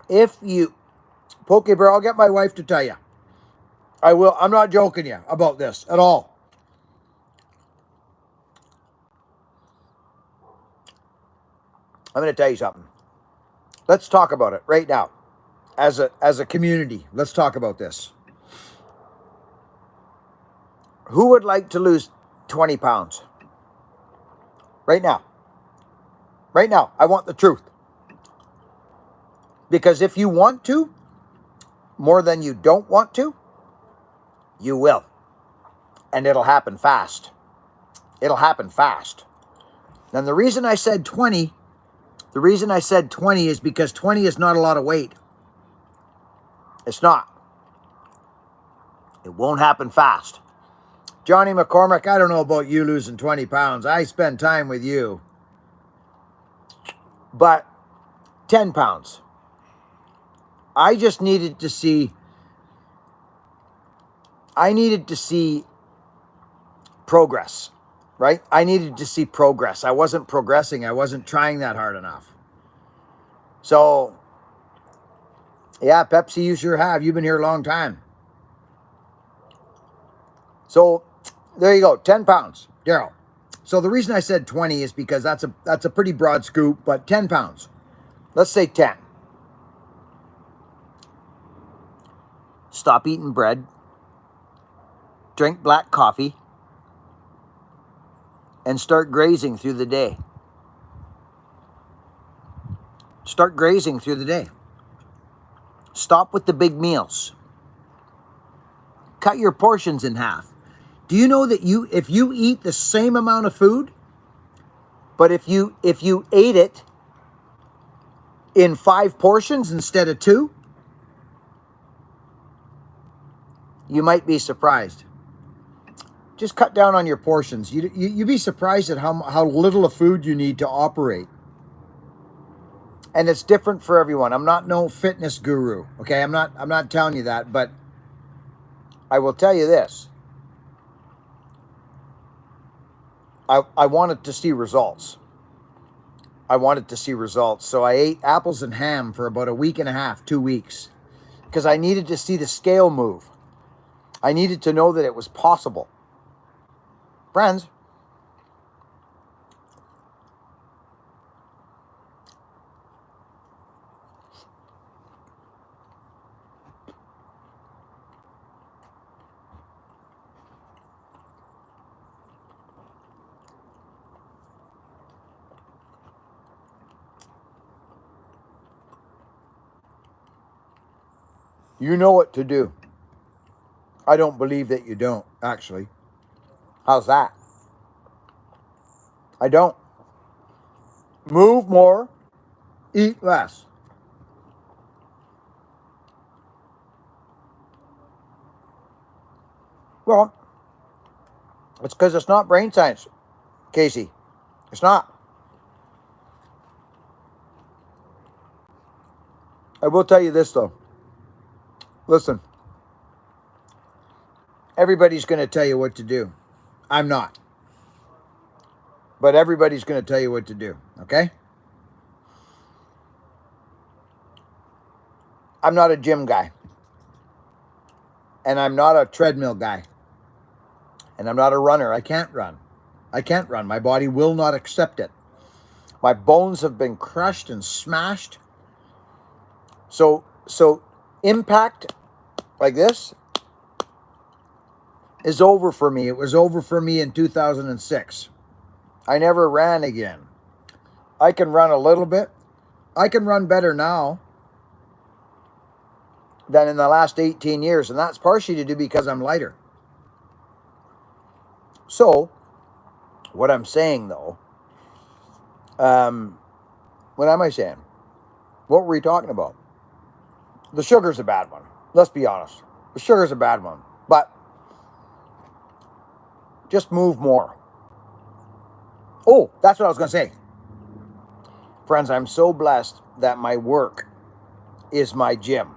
if you... Poke Bear, I'll get my wife to tell you. I will. I'm not joking you about this at all. I'm going to tell you something. Let's talk about it right now. As a community, let's talk about this. Who would like to lose 20 pounds? Right now. Right now. I want the truth. Because if you want to, more than you don't want to, you will. And it'll happen fast. It'll happen fast. And the reason I said 20 is because 20 is not a lot of weight. It's not. It won't happen fast. Johnny McCormick, I don't know about you losing 20 pounds. I spend time with you. But 10 pounds. I needed to see progress, right? I needed to see progress. I wasn't progressing. I wasn't trying that hard enough. So, yeah, Pepsi, you sure have. You've been here a long time. So, there you go, 10 pounds, Daryl. So the reason I said 20 is because that's a pretty broad scoop, but 10 pounds. Let's say 10. Stop eating bread. Drink black coffee. and start grazing through the day. Start grazing through the day. Stop with the big meals. Cut your portions in half. Do you know that if you eat the same amount of food, but if you ate it in 5 portions instead of 2, you might be surprised. Just cut down on your portions. You'd be surprised at how little of food you need to operate. And it's different for everyone. I'm not no fitness guru, okay? I'm not telling you that, but I will tell you this. I wanted to see results. I wanted to see results. So I ate apples and ham for about a week and a half, 2 weeks, because I needed to see the scale move. I needed to know that it was possible. Friends, you know what to do. I don't believe that you don't, actually. How's that? I don't. Move more, eat less. Well, it's because it's not brain science, Casey. It's not. I will tell you this, though. Listen, everybody's going to tell you what to do. I'm not. But everybody's going to tell you what to do, okay? I'm not a gym guy. And I'm not a treadmill guy. And I'm not a runner. I can't run. I can't run. My body will not accept it. My bones have been crushed and smashed. So impact like this is over for me. It was over for me in 2006. I never ran again. I can run a little bit. I can run better now than in the last 18 years. And that's partially to do because I'm lighter. So, what I'm saying though, what am I saying? What were we talking about? The sugar's a bad one. Let's be honest. The sugar's a bad one. But just move more. Oh, that's what I was going to say. Friends, I'm so blessed that my work is my gym.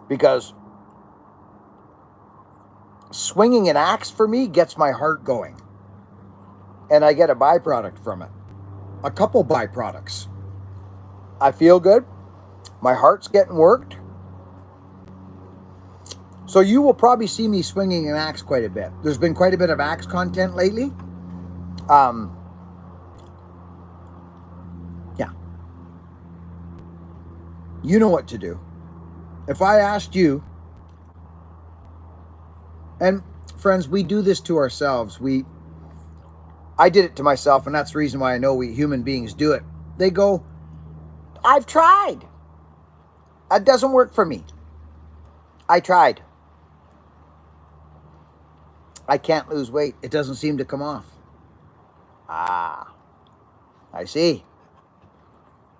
Because swinging an axe for me gets my heart going. And I get a byproduct from it. A couple byproducts. I feel good. My heart's getting worked. So you will probably see me swinging an axe quite a bit. There's been quite a bit of axe content lately. Yeah. You know what to do. If I asked you, and friends, we do this to ourselves. I did it to myself, and that's the reason why I know we human beings do it. They go, I've tried. It doesn't work for me. I tried. I can't lose weight. It doesn't seem to come off. Ah, I see.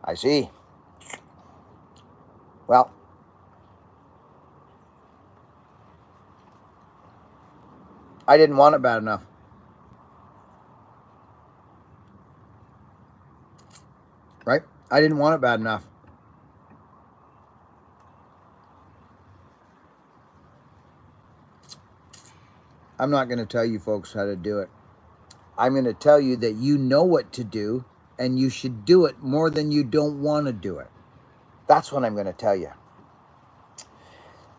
I see. Well, I didn't want it bad enough. Right? I didn't want it bad enough. I'm not going to tell you folks how to do it. I'm going to tell you that you know what to do, and you should do it more than you don't want to do it. That's what I'm going to tell you.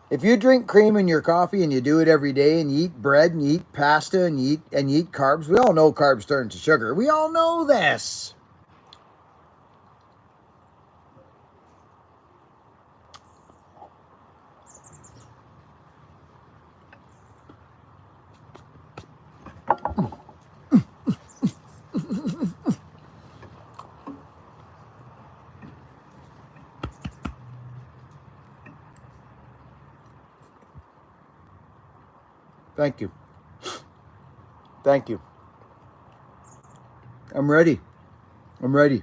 If you drink cream in your coffee and you do it every day, and you eat bread and you eat pasta and you eat carbs, we all know carbs turn to sugar. We all know this. Thank you. Thank you. I'm ready. I'm ready.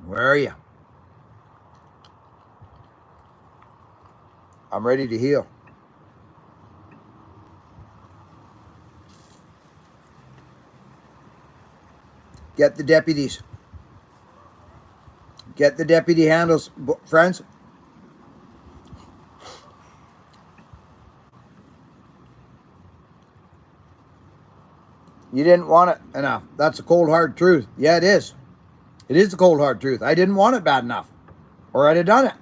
Where are you? I'm ready to heal. Get the deputies. Get the deputy handles, friends. You didn't want it enough. That's a cold, hard truth. Yeah, it is. It is the cold, hard truth. I didn't want it bad enough, or I'd have done it.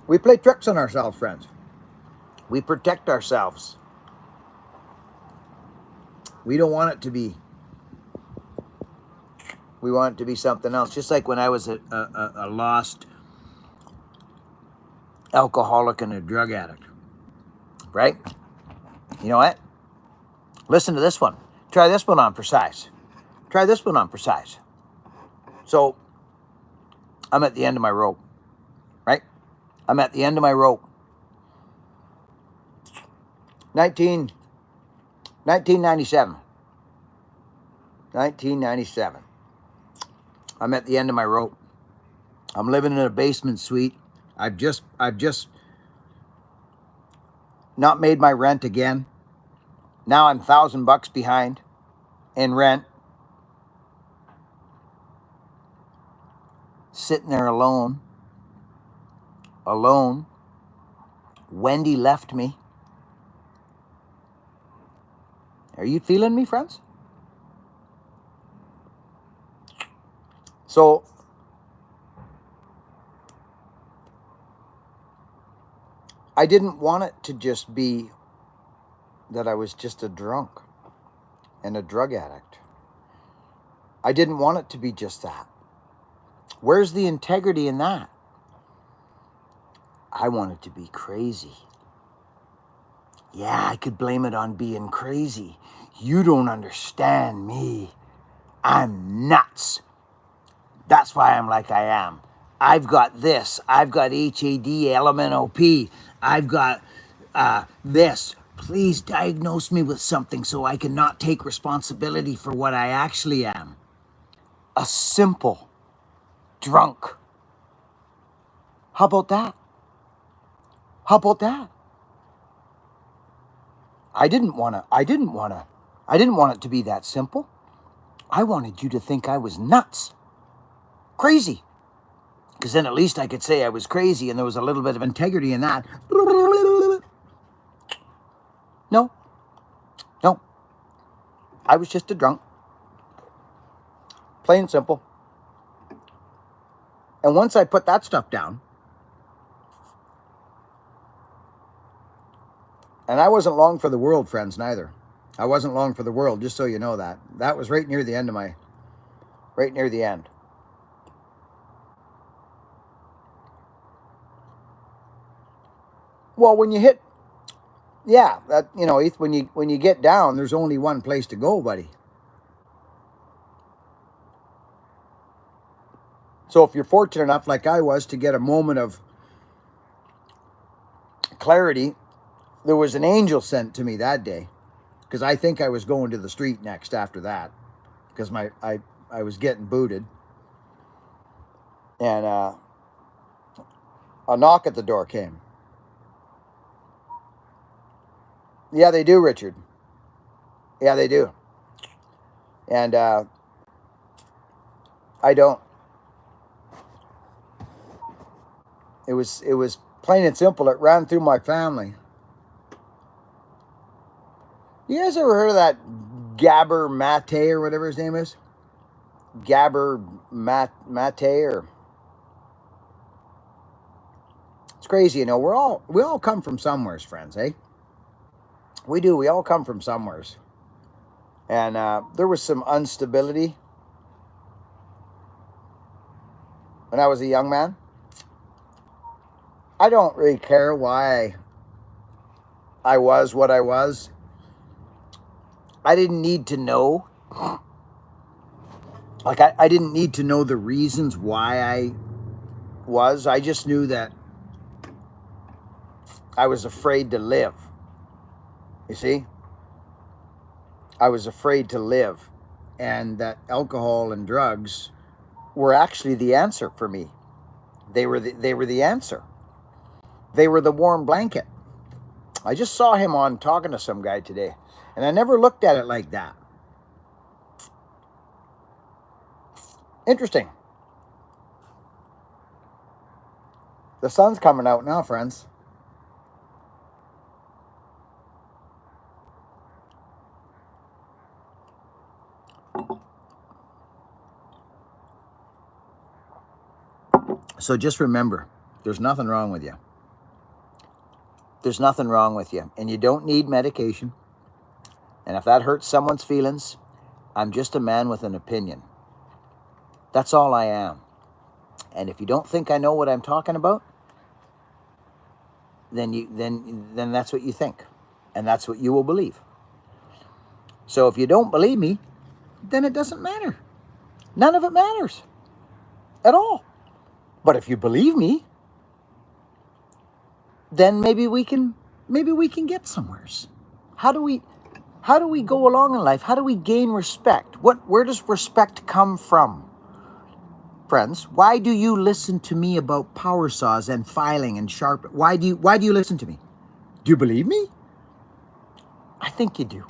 We play tricks on ourselves, friends. We protect ourselves. We don't want it to be. We want it to be something else. Just like when I was a lost alcoholic and a drug addict, right? You know what? Listen to this one. Try this one on for size. Try this one on for size. So I'm at the end of my rope, right? I'm at the end of my rope. 1997. 1997. I'm at the end of my rope. I'm living in a basement suite. I've just not made my rent again. Now I'm $1,000 behind in rent. Sitting there alone. Alone. Wendy left me. Are you feeling me, friends? So I didn't want it to just be that I was just a drunk and a drug addict. I didn't want it to be just that. Where's the integrity in that? I wanted to be crazy. Yeah, I could blame it on being crazy. You don't understand me. I'm nuts. That's why I'm like I am. I've got this. I've got HAD-LMNOP. I've got this. Please diagnose me with something so I can not take responsibility for what I actually am. A simple drunk. How about that? How about that? I didn't want it to be that simple. I wanted you to think I was nuts. Crazy. Because then at least I could say I was crazy and there was a little bit of integrity in that. No. No. I was just a drunk. Plain and simple. And once I put that stuff down, and I wasn't long for the world, friends, neither. I wasn't long for the world, just so you know that. That was right near the end. Well, when you hit, yeah, that, you know, Heath, when you get down, there's only one place to go, buddy. So if you're fortunate enough, like I was, to get a moment of clarity, there was an angel sent to me that day, because I think I was going to the street next after that, because I was getting booted, and a knock at the door came. Yeah, they do, Richard. Yeah, they do. And I don't. It was plain and simple. It ran through my family. You guys ever heard of that Gabber Mate or whatever his name is? Gabber Mate or... It's crazy, you know. We all come from somewheres, friends, eh? We do. We all come from somewheres. And there was some instability when I was a young man. I don't really care why I was what I was. I didn't need to know. Like, I didn't need to know the reasons why I was. I just knew that I was afraid to live. You see? I was afraid to live. And that alcohol and drugs were actually the answer for me. They were the answer. They were the warm blanket. I just saw him on talking to some guy today, and I never looked at it like that. Interesting. The sun's coming out now, friends. So just remember, there's nothing wrong with you. There's nothing wrong with you. And you don't need medication. And if that hurts someone's feelings, I'm just a man with an opinion. That's all I am. And if you don't think I know what I'm talking about, then that's what you think. And that's what you will believe. So if you don't believe me, then it doesn't matter. None of it matters at all. But if you believe me, then maybe we can get somewheres. How do we go along in life? How do we gain respect? Where does respect come from? Friends, why do you listen to me about power saws and filing and sharp? Why do you listen to me? Do you believe me? I think you do.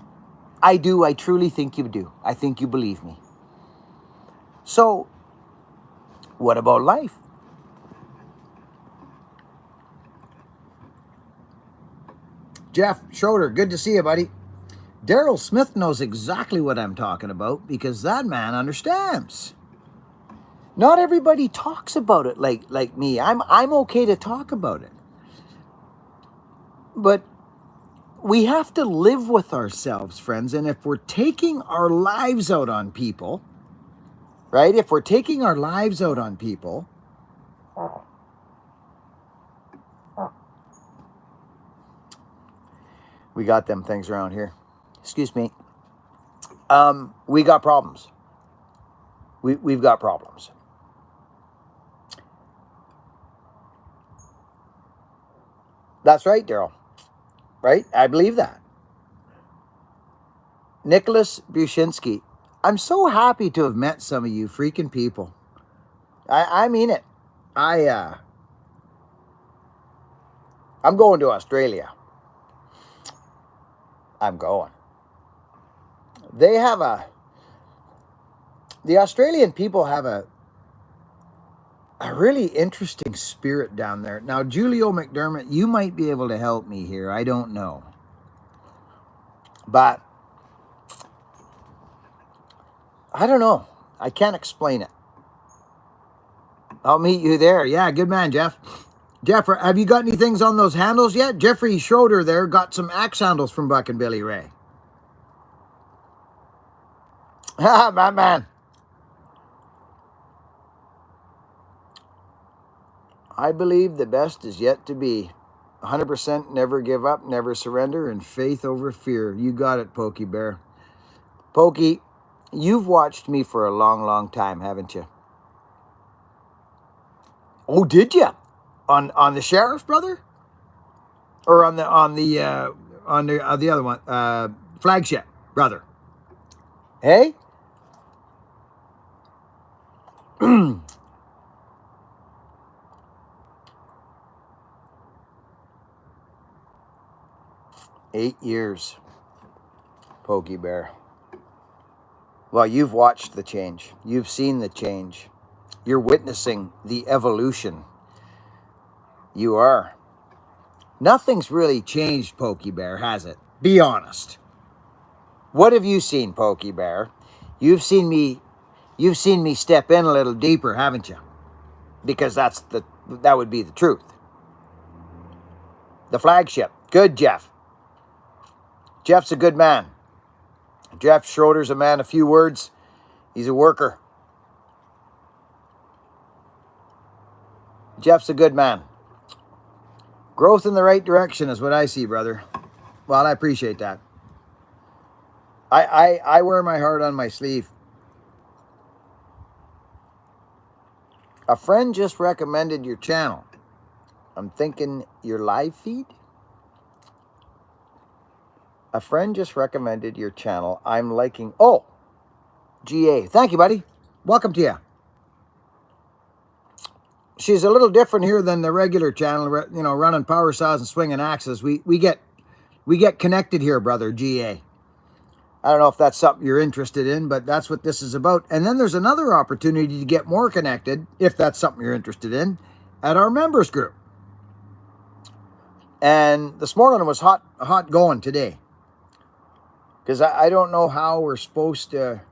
I do. I truly think you do. I think you believe me. So, what about life? Jeff Schroeder, good to see you, buddy. Daryl Smith knows exactly what I'm talking about because that man understands. Not everybody talks about it like me. I'm okay to talk about it. But we have to live with ourselves, friends. And if we're taking our lives out on people, right? If we're taking our lives out on people, we got them things around here. Excuse me. We got problems. We've got problems. That's right, Daryl. Right? I believe that. Nicholas Bushinsky, I'm so happy to have met some of you freaking people. I mean it. I'm going to Australia. I'm going. The Australian people have a really interesting spirit down there. Now, Julio McDermott, you might be able to help me here. I don't know. But I don't know. I can't explain it. I'll meet you there. Yeah, good man, Jeff. Jeff, have you got any things on those handles yet? Jeffrey Schroeder there got some axe handles from Buckin Billy Ray. Ah, my man. I believe the best is yet to be. 100% never give up, never surrender, and faith over fear. You got it, Pokey Bear. Pokey, you've watched me for a long, long time, haven't you? Oh, did you? On the sheriff, brother? Or on the other one, flagship, brother? Hey? 8 years, Pokey Bear. Well, you've watched the change. You've seen the change. You're witnessing the evolution. You are. Nothing's really changed, Pokey Bear, has it? Be honest. What have you seen, Pokey Bear? You've seen me step in a little deeper, haven't you? Because that would be the truth. The flagship. Good, Jeff. Jeff's a good man. Jeff Schroeder's a man of few words. He's a worker. Jeff's a good man. Growth in the right direction is what I see, brother. Well, I appreciate that. I wear my heart on my sleeve. A friend just recommended your channel. I'm thinking your live feed? A friend just recommended your channel. I'm liking... Oh, GA. Thank you, buddy. Welcome to you. She's a little different here than the regular channel, you know, running power saws and swinging axes. We get connected here, brother, GA. I don't know if that's something you're interested in, but that's what this is about. And then there's another opportunity to get more connected, if that's something you're interested in, at our members group. And this morning was hot going today. Because I don't know how we're supposed to...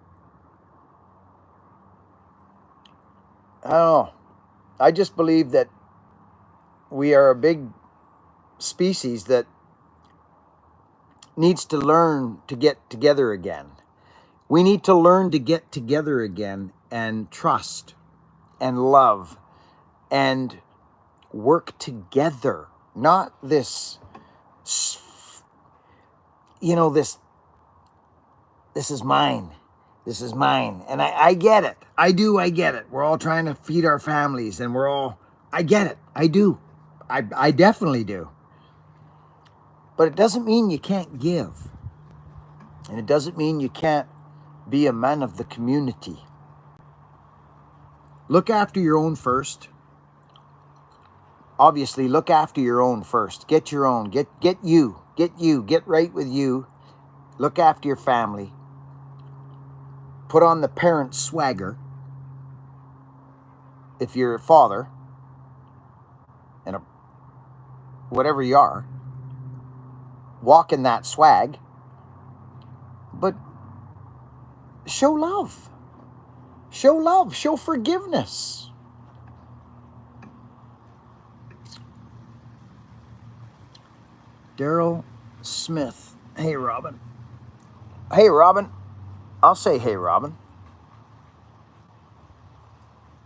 I don't know. I just believe that we are a big species that needs to learn to get together again. We need to learn to get together again and trust and love and work together. Not this, you know, this is mine. This is mine. And I get it. I get it. We're all trying to feed our families and I get it. I do. I definitely do. But it doesn't mean you can't give. And it doesn't mean you can't be a man of the community. Look after your own first. Obviously, look after your own first. Get your own. Get you. Get right with you. Look after your family. Put on the parent swagger. If you're a father, and whatever you are, walk in that swag. But show love. Show love. Show forgiveness. Daryl Smith. Hey, Robin. Hey, Robin. I'll say hey, Robin.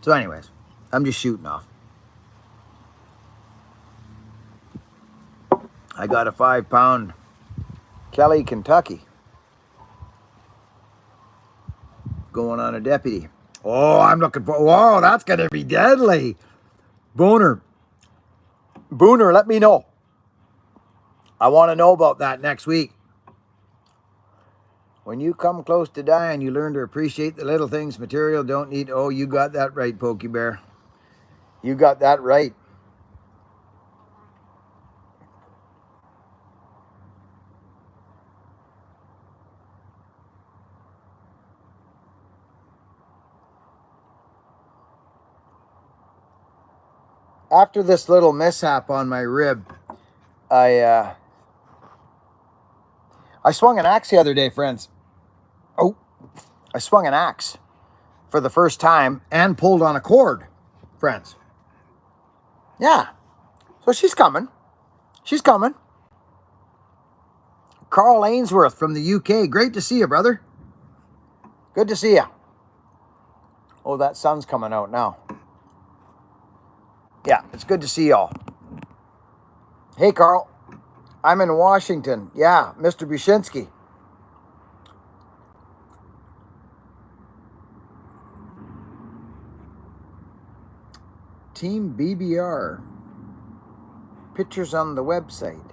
So anyways, I'm just shooting off. I got a 5-pound Kelly, Kentucky. Going on a deputy. Oh, I'm looking for... Whoa, that's going to be deadly. Booner, let me know. I want to know about that next week. When you come close to dying, you learn to appreciate the little things material don't need. Oh, you got that right, Pokey Bear. You got that right. After this little mishap on my rib, I swung an axe the other day, friends. Oh, I swung an axe for the first time and pulled on a cord, friends. Yeah. So she's coming. She's coming. Carl Ainsworth from the UK. Great to see you, brother. Good to see you. Oh, that sun's coming out now. Yeah, it's good to see y'all. Hey, Carl. I'm in Washington. Yeah, Mr. Bushinsky. Team BBR. Pictures on the website.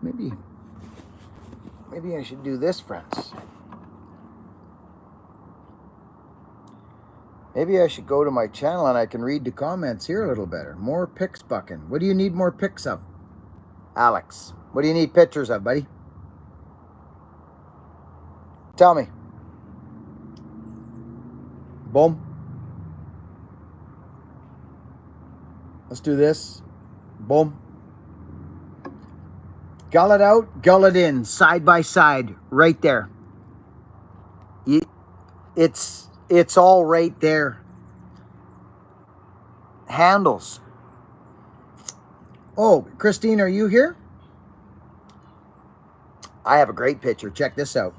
Maybe I should do this, friends. Maybe I should go to my channel and I can read the comments here a little better. More pics, Buckin. What do you need more pics of? Alex, what do you need pictures of, buddy? Tell me. Boom. Let's do this. Boom. Gull it out, gull it in, side by side, right there. It's all right there. Handles. Oh, Christine, are you here? I have a great picture. Check this out.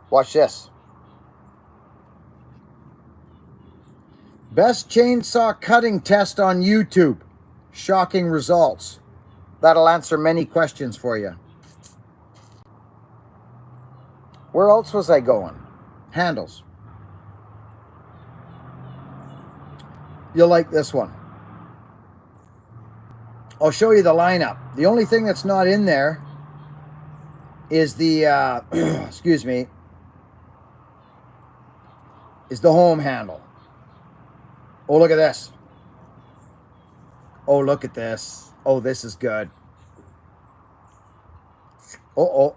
Watch this. Best chainsaw cutting test on YouTube. Shocking results. That'll answer many questions for you. Where else was I going? Handles. You'll like this one. I'll show you the lineup. The only thing that's not in there is the, excuse me, is the home handle. Oh, look at this. Oh, look at this. Oh, this is good. Oh.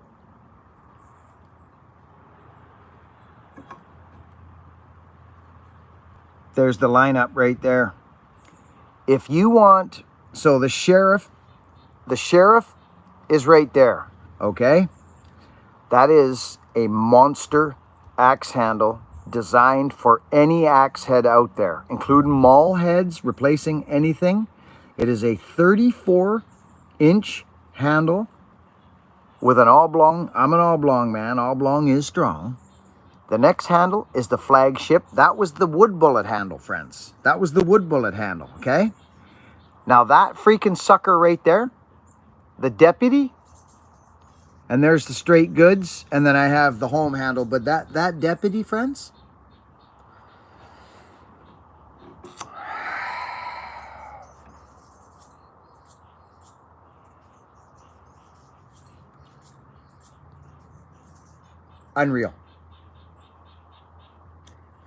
There's the lineup right there. If you want, so the sheriff is right there, okay? That is a monster axe handle designed for any axe head out there, including maul heads, replacing anything. It is a 34-inch handle with an oblong. I'm an oblong man. Oblong is strong. The next handle is the flagship. That was the wood bullet handle, friends. That was the wood bullet handle, okay? Now that freaking sucker right there, the deputy, and there's the straight goods, and then I have the home handle. But that deputy, friends, unreal.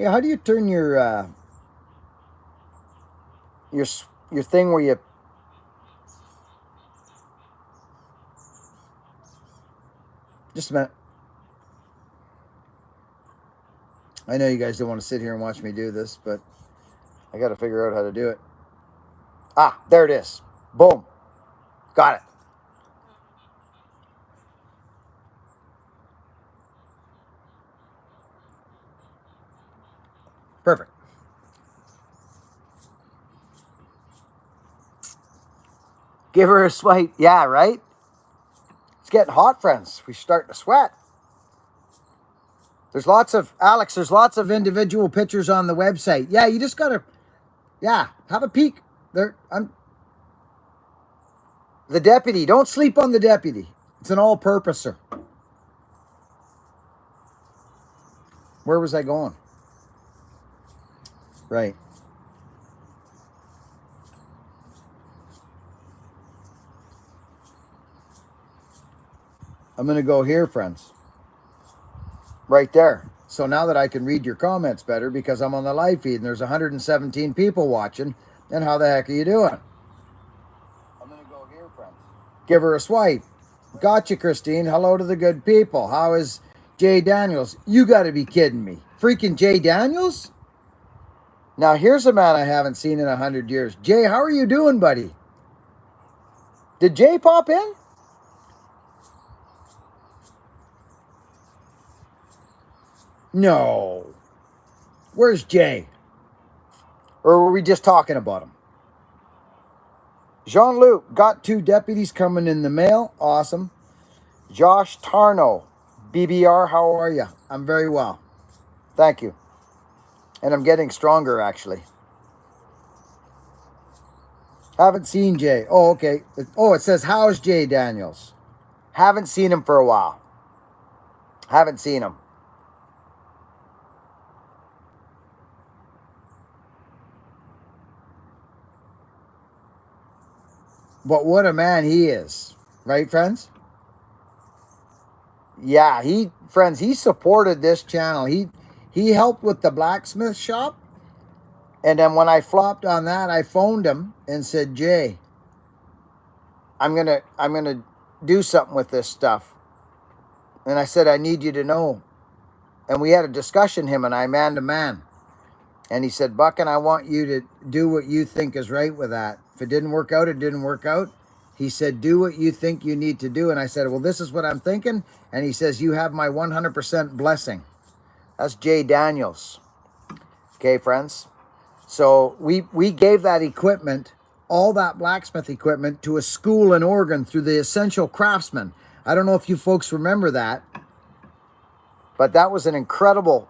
Yeah, how do you turn your thing where you... Just a minute. I know you guys don't want to sit here and watch me do this, but I got to figure out how to do it. Ah, there it is. Boom. Got it. Perfect. Give her a swipe. Yeah, right? It's getting hot, friends. We're starting to sweat. There's lots of individual pictures on the website. Yeah, you just got to, have a peek. The deputy. Don't sleep on the deputy. It's an all-purposer. Where was I going? Right. I'm going to go here, friends. Right there. So now that I can read your comments better because I'm on the live feed and there's 117 people watching, and how the heck are you doing? I'm going to go here, friends. Give her a swipe. Gotcha, Christine. Hello to the good people. How is Jay Daniels? You got to be kidding me. Freaking Jay Daniels? Now, here's a man I haven't seen in 100 years. Jay, how are you doing, buddy? Did Jay pop in? No. Where's Jay? Or were we just talking about him? Jean-Luc, got 2 deputies coming in the mail. Awesome. Josh Tarno, BBR, how are you? I'm very well. Thank you. And I'm getting stronger, actually. Haven't seen Jay. Oh, okay. Oh, it says, how's Jay Daniels? Haven't seen him for a while. Haven't seen him. But what a man he is. Right, friends? Yeah, he supported this channel. He helped with the blacksmith shop. And then when I flopped on that, I phoned him and said, Jay, I'm gonna do something with this stuff. And I said, I need you to know. And we had a discussion, him and I, man to man. And he said, Buckin, I want you to do what you think is right with that. If it didn't work out, it didn't work out. He said, do what you think you need to do. And I said, well, this is what I'm thinking. And he says, you have my 100% blessing. That's Jay Daniels. Okay, friends. So we gave that equipment, all that blacksmith equipment, to a school in Oregon through the Essential Craftsman. I don't know if you folks remember that, but that was an incredible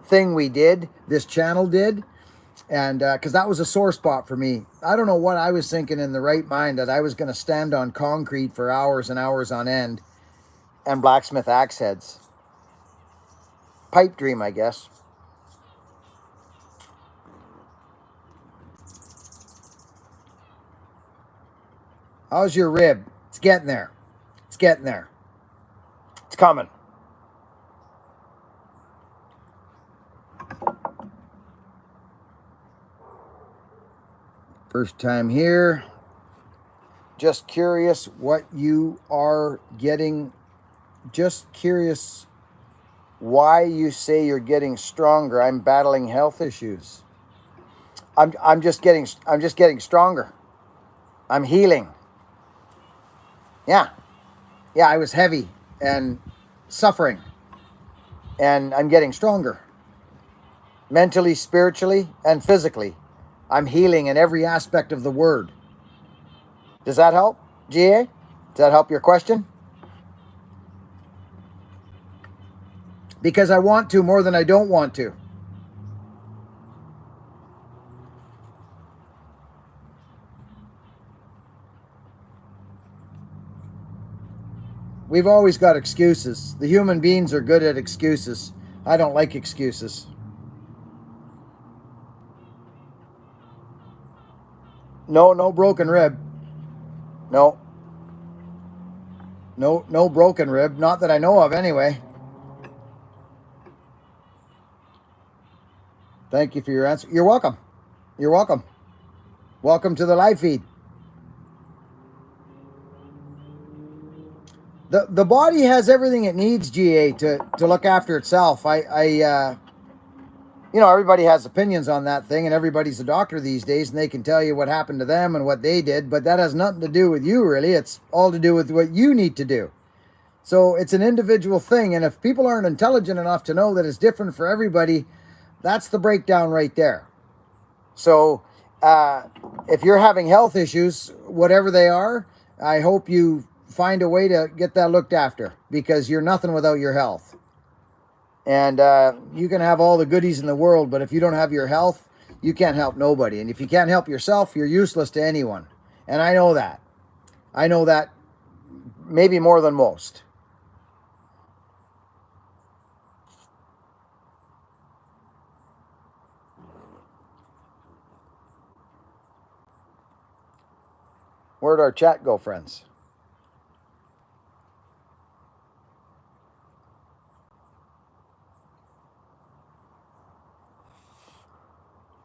thing we did, this channel did. And because that was a sore spot for me. I don't know what I was thinking in the right mind, that I was going to stand on concrete for hours and hours on end and blacksmith axe heads. Pipe dream, I guess. How's your rib? It's getting there. It's getting there. It's coming. First time here. Just curious what you are getting. Just curious why you say you're getting stronger. I'm battling health issues. I'm just getting stronger. I'm healing. Yeah. Yeah, I was heavy and suffering. And I'm getting stronger. Mentally, spiritually, and physically. I'm healing in every aspect of the word. Does that help, GA? Does that help your question? Because I want to more than I don't want to. We've always got excuses. The human beings are good at excuses. I don't like excuses. No broken rib. No broken rib. Not that I know of anyway. Thank you for your answer. You're welcome. You're welcome. Welcome to the live feed. The body has everything it needs, GA, to look after itself. Everybody has opinions on that thing, and everybody's a doctor these days, and they can tell you what happened to them and what they did, but that has nothing to do with you, really. It's all to do with what you need to do. So it's an individual thing, and if people aren't intelligent enough to know that it's different for everybody, that's the breakdown right there. So if you're having health issues, whatever they are, I hope you find a way to get that looked after, because you're nothing without your health. And you can have all the goodies in the world, but if you don't have your health, you can't help nobody. And if you can't help yourself, you're useless to anyone. And I know that. I know that maybe more than most. Where'd our chat go, friends?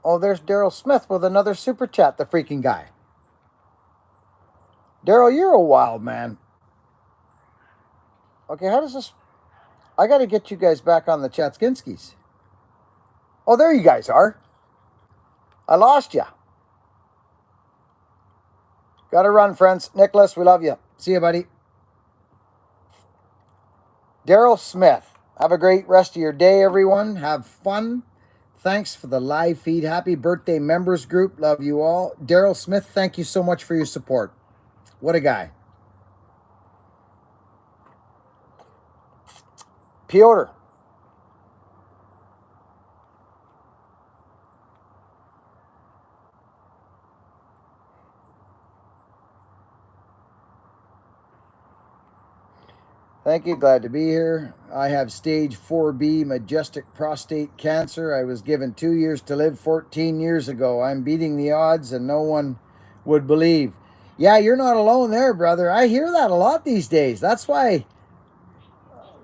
Oh, there's Daryl Smith with another super chat, the freaking guy. Daryl, you're a wild man. Okay, how does this... I got to get you guys back on the Chatskinskis. Oh, there you guys are. I lost you. Got to run, friends. Nicholas, we love you. See you, buddy. Daryl Smith. Have a great rest of your day, everyone. Have fun. Thanks for the live feed. Happy birthday, members group. Love you all. Daryl Smith, thank you so much for your support. What a guy. Piotr. Thank you. Glad to be here. I have stage 4B majestic prostate cancer. I was given 2 years to live 14 years ago. I'm beating the odds and no one would believe. Yeah, you're not alone there, brother. I hear that a lot these days. That's why,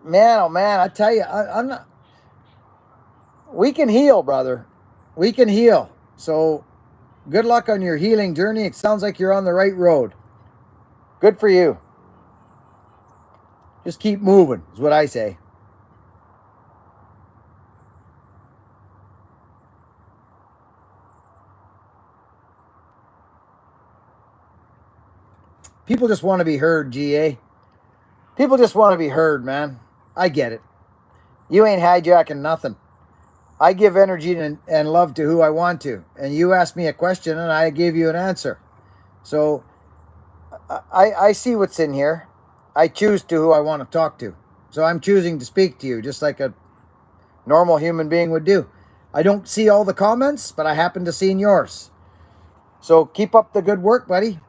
man, oh man, I tell you, I'm not... We can heal, brother. We can heal. So good luck on your healing journey. It sounds like you're on the right road. Good for you. Just keep moving, is what I say. People just want to be heard, GA. People just want to be heard, man. I get it. You ain't hijacking nothing. I give energy and love to who I want to. And you asked me a question and I gave you an answer. So I see what's in here. I choose to who I want to talk to. So I'm choosing to speak to you just like a normal human being would do. I don't see all the comments, but I happen to see in yours. So keep up the good work, buddy.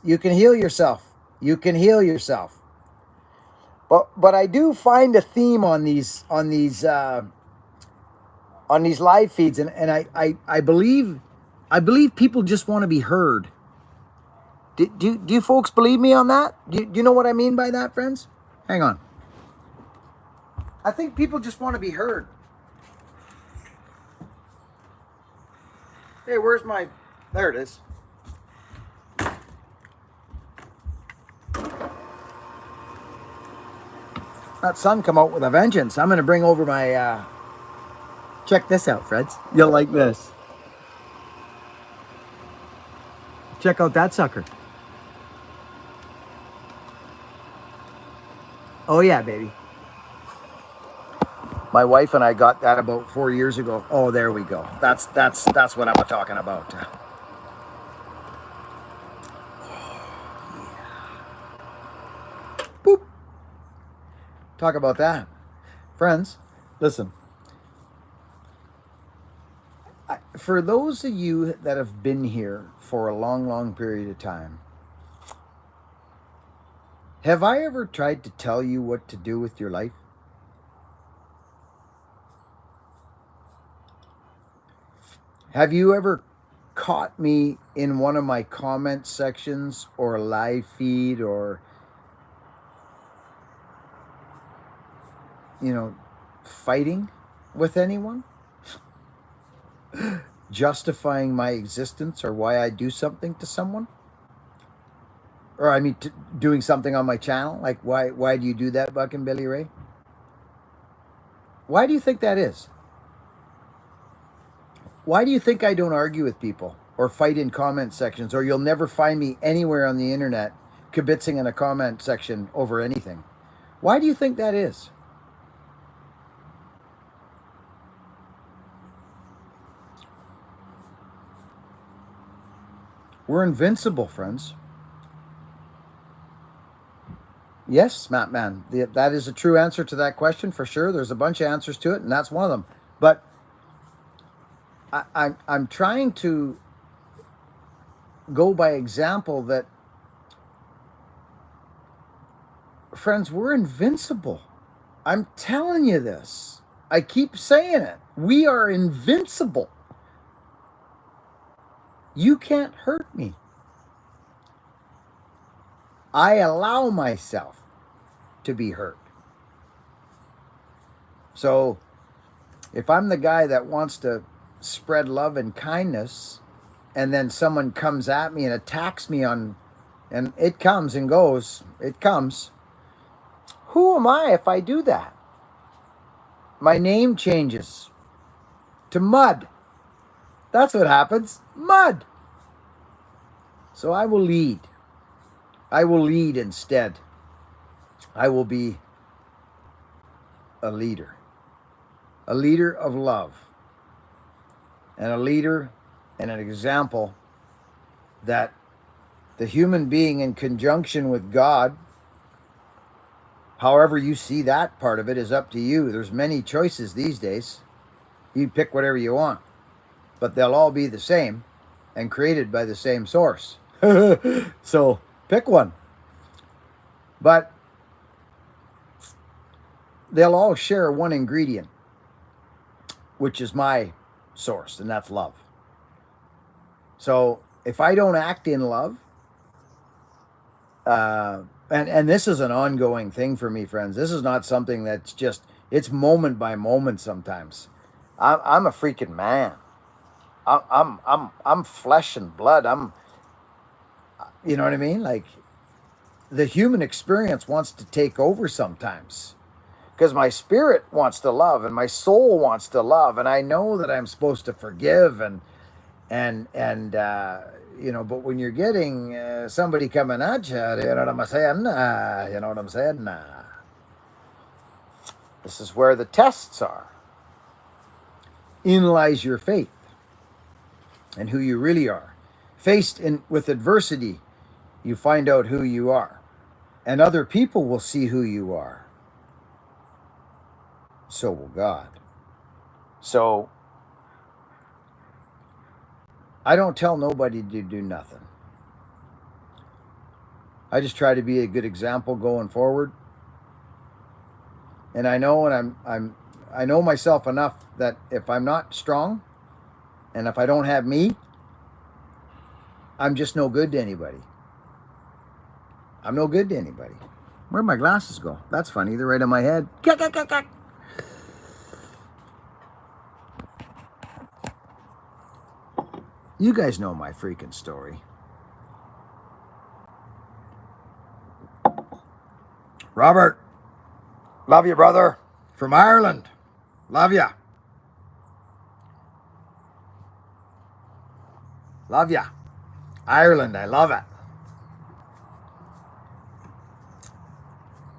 You can heal yourself. You can heal yourself. But I do find a theme on these live feeds, and I believe people just want to be heard. Do you folks believe me on that? Do you know what I mean by that, friends? Hang on. I think people just want to be heard. Hey, where's my... There it is. That sun come out with a vengeance. I'm going to bring over my... Check this out, friends. You'll like this. Check out that sucker. Oh yeah, baby. My wife and I got that about 4 years ago. Oh, there we go. That's what I'm talking about. Boop. Talk about that. Friends, listen. For those of you that have been here for a long, long period of time, have I ever tried to tell you what to do with your life? Have you ever caught me in one of my comment sections or live feed or, fighting with anyone? Justifying my existence or why I do something to someone? Or I mean, doing something on my channel? Like, why do you do that, Buckin Billy Ray? Why do you think that is? Why do you think I don't argue with people or fight in comment sections, or you'll never find me anywhere on the internet kibitzing in a comment section over anything? Why do you think that is? We're invincible, friends. Yes, Matt Man, that is a true answer to that question for sure. There's a bunch of answers to it, and that's one of them. But I'm trying to go by example that, friends, we're invincible. I'm telling you this. I keep saying it. We are invincible. You can't hurt me. I allow myself to be hurt. So if I'm the guy that wants to spread love and kindness, and then someone comes at me and attacks me and it comes and goes, it comes. Who am I if I do that? My name changes to Mud. That's what happens. Mud. So I will lead. I will lead instead. I will be a leader. A leader of love. And a leader and an example that the human being in conjunction with God, however you see that part of it, is up to you. There's many choices these days. You pick whatever you want. But they'll all be the same and created by the same source. So pick one. But they'll all share one ingredient, which is my source, and that's love. So if I don't act in love, and this is an ongoing thing for me, friends. This is not something that's just, it's moment by moment sometimes. I'm a freaking man. I'm flesh and blood. You know what I mean? Like, the human experience wants to take over sometimes, because my spirit wants to love and my soul wants to love, and I know that I'm supposed to forgive and but when you're getting somebody coming at you, you know what I'm saying? You know what I'm saying? Nah. This is where the tests are. In lies your faith and who you really are. Faced with adversity, you find out who you are. And other people will see who you are. So will God. So I don't tell nobody to do nothing. I just try to be a good example going forward. And I know, I know myself enough that if I'm not strong, and if I don't have me, I'm just no good to anybody. I'm no good to anybody. Where'd my glasses go? That's funny. They're right on my head. You guys know my freaking story. Robert, love you, brother. From Ireland. Love ya. Love ya. Ireland, I love it.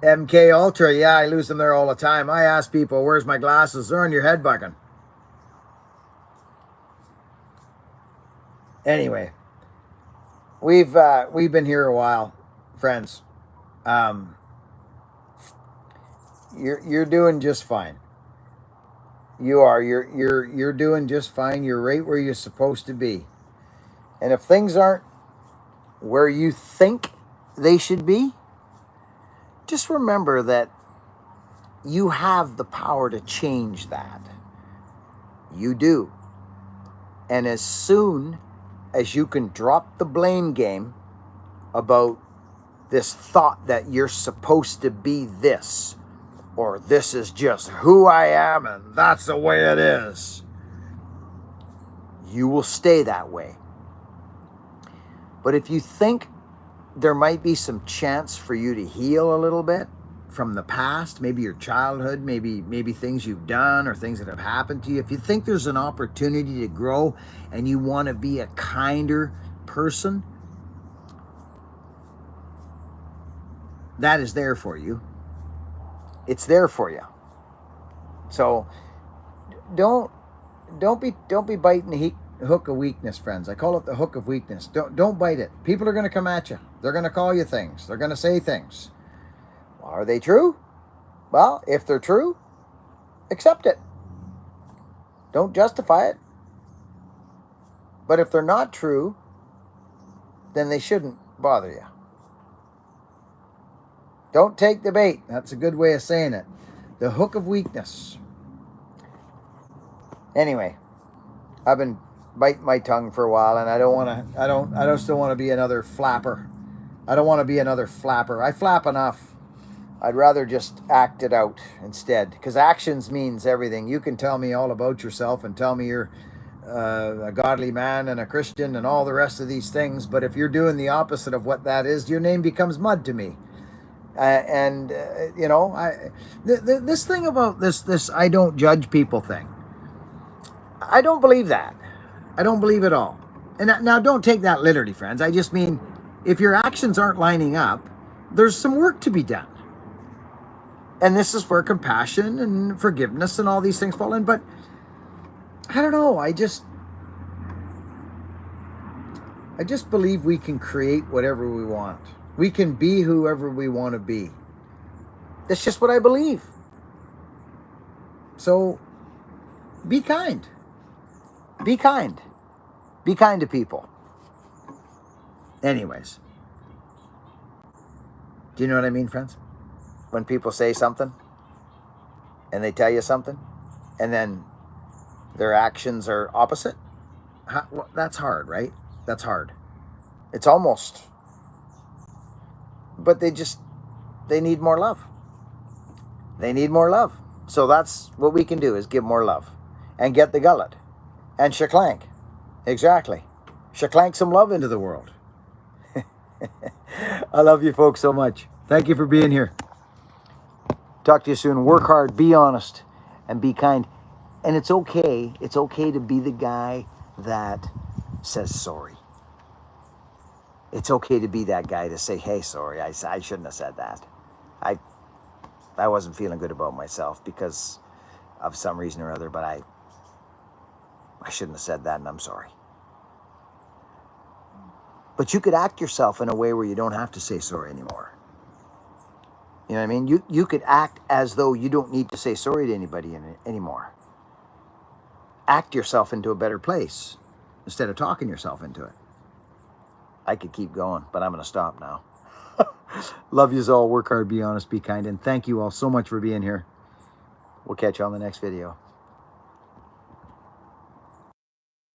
MK Ultra, yeah, I lose them there all the time. I ask people, where's my glasses? They're on your head, Buckin. Anyway, we've been here a while, friends. You're doing just fine. You are. You're doing just fine. You're right where you're supposed to be. And if things aren't where you think they should be, just remember that you have the power to change that. You do. And as soon as you can drop the blame game about this thought that you're supposed to be this, or this is just who I am and that's the way it is, you will stay that way. But if you think there might be some chance for you to heal a little bit from the past, maybe your childhood, maybe things you've done or things that have happened to you, if you think there's an opportunity to grow and you want to be a kinder person, that is there for you. It's there for you. So don't be biting the hook of weakness, friends. I call it the hook of weakness. Don't bite it. People are going to come at you. They're going to call you things. They're going to say things. Are they true? Well, if they're true, accept it. Don't justify it. But if they're not true, then they shouldn't bother you. Don't take the bait. That's a good way of saying it. The hook of weakness. Anyway, I've been biting my tongue for a while, and I don't still want to be another flapper. I don't want to be another flapper. I flap enough. I'd rather just act it out instead, because actions means everything. You can tell me all about yourself and tell me you're a godly man and a Christian and all the rest of these things, but if you're doing the opposite of what that is, your name becomes mud to me. You know, this thing about this I don't judge people thing, I don't believe that. I don't believe it all. And now don't take that literally, friends. I just mean, if your actions aren't lining up, there's some work to be done. And this is where compassion and forgiveness and all these things fall in. But I don't know. I just believe we can create whatever we want. We can be whoever we want to be. That's just what I believe. So be kind. Be kind. Be kind to people. Anyways. Do you know what I mean, friends? When people say something and they tell you something and then their actions are opposite, well, that's hard, right? That's hard. It's almost, but they need more love. They need more love. So that's what we can do, is give more love and get the gullet and shaklank. Exactly. Shaklank some love into the world. I love you folks so much. Thank you for being here. Talk to you soon. Work hard, be honest, and be kind. And it's okay. It's okay to be the guy that says sorry. It's okay to be that guy to say, hey, sorry, I shouldn't have said that. I wasn't feeling good about myself because of some reason or other, but I shouldn't have said that, and I'm sorry. But you could act yourself in a way where you don't have to say sorry anymore. You know what I mean? You could act as though you don't need to say sorry to anybody anymore. Act yourself into a better place instead of talking yourself into it. I could keep going, but I'm going to stop now. Love yous all. Work hard, be honest, be kind, and thank you all so much for being here. We'll catch you on the next video.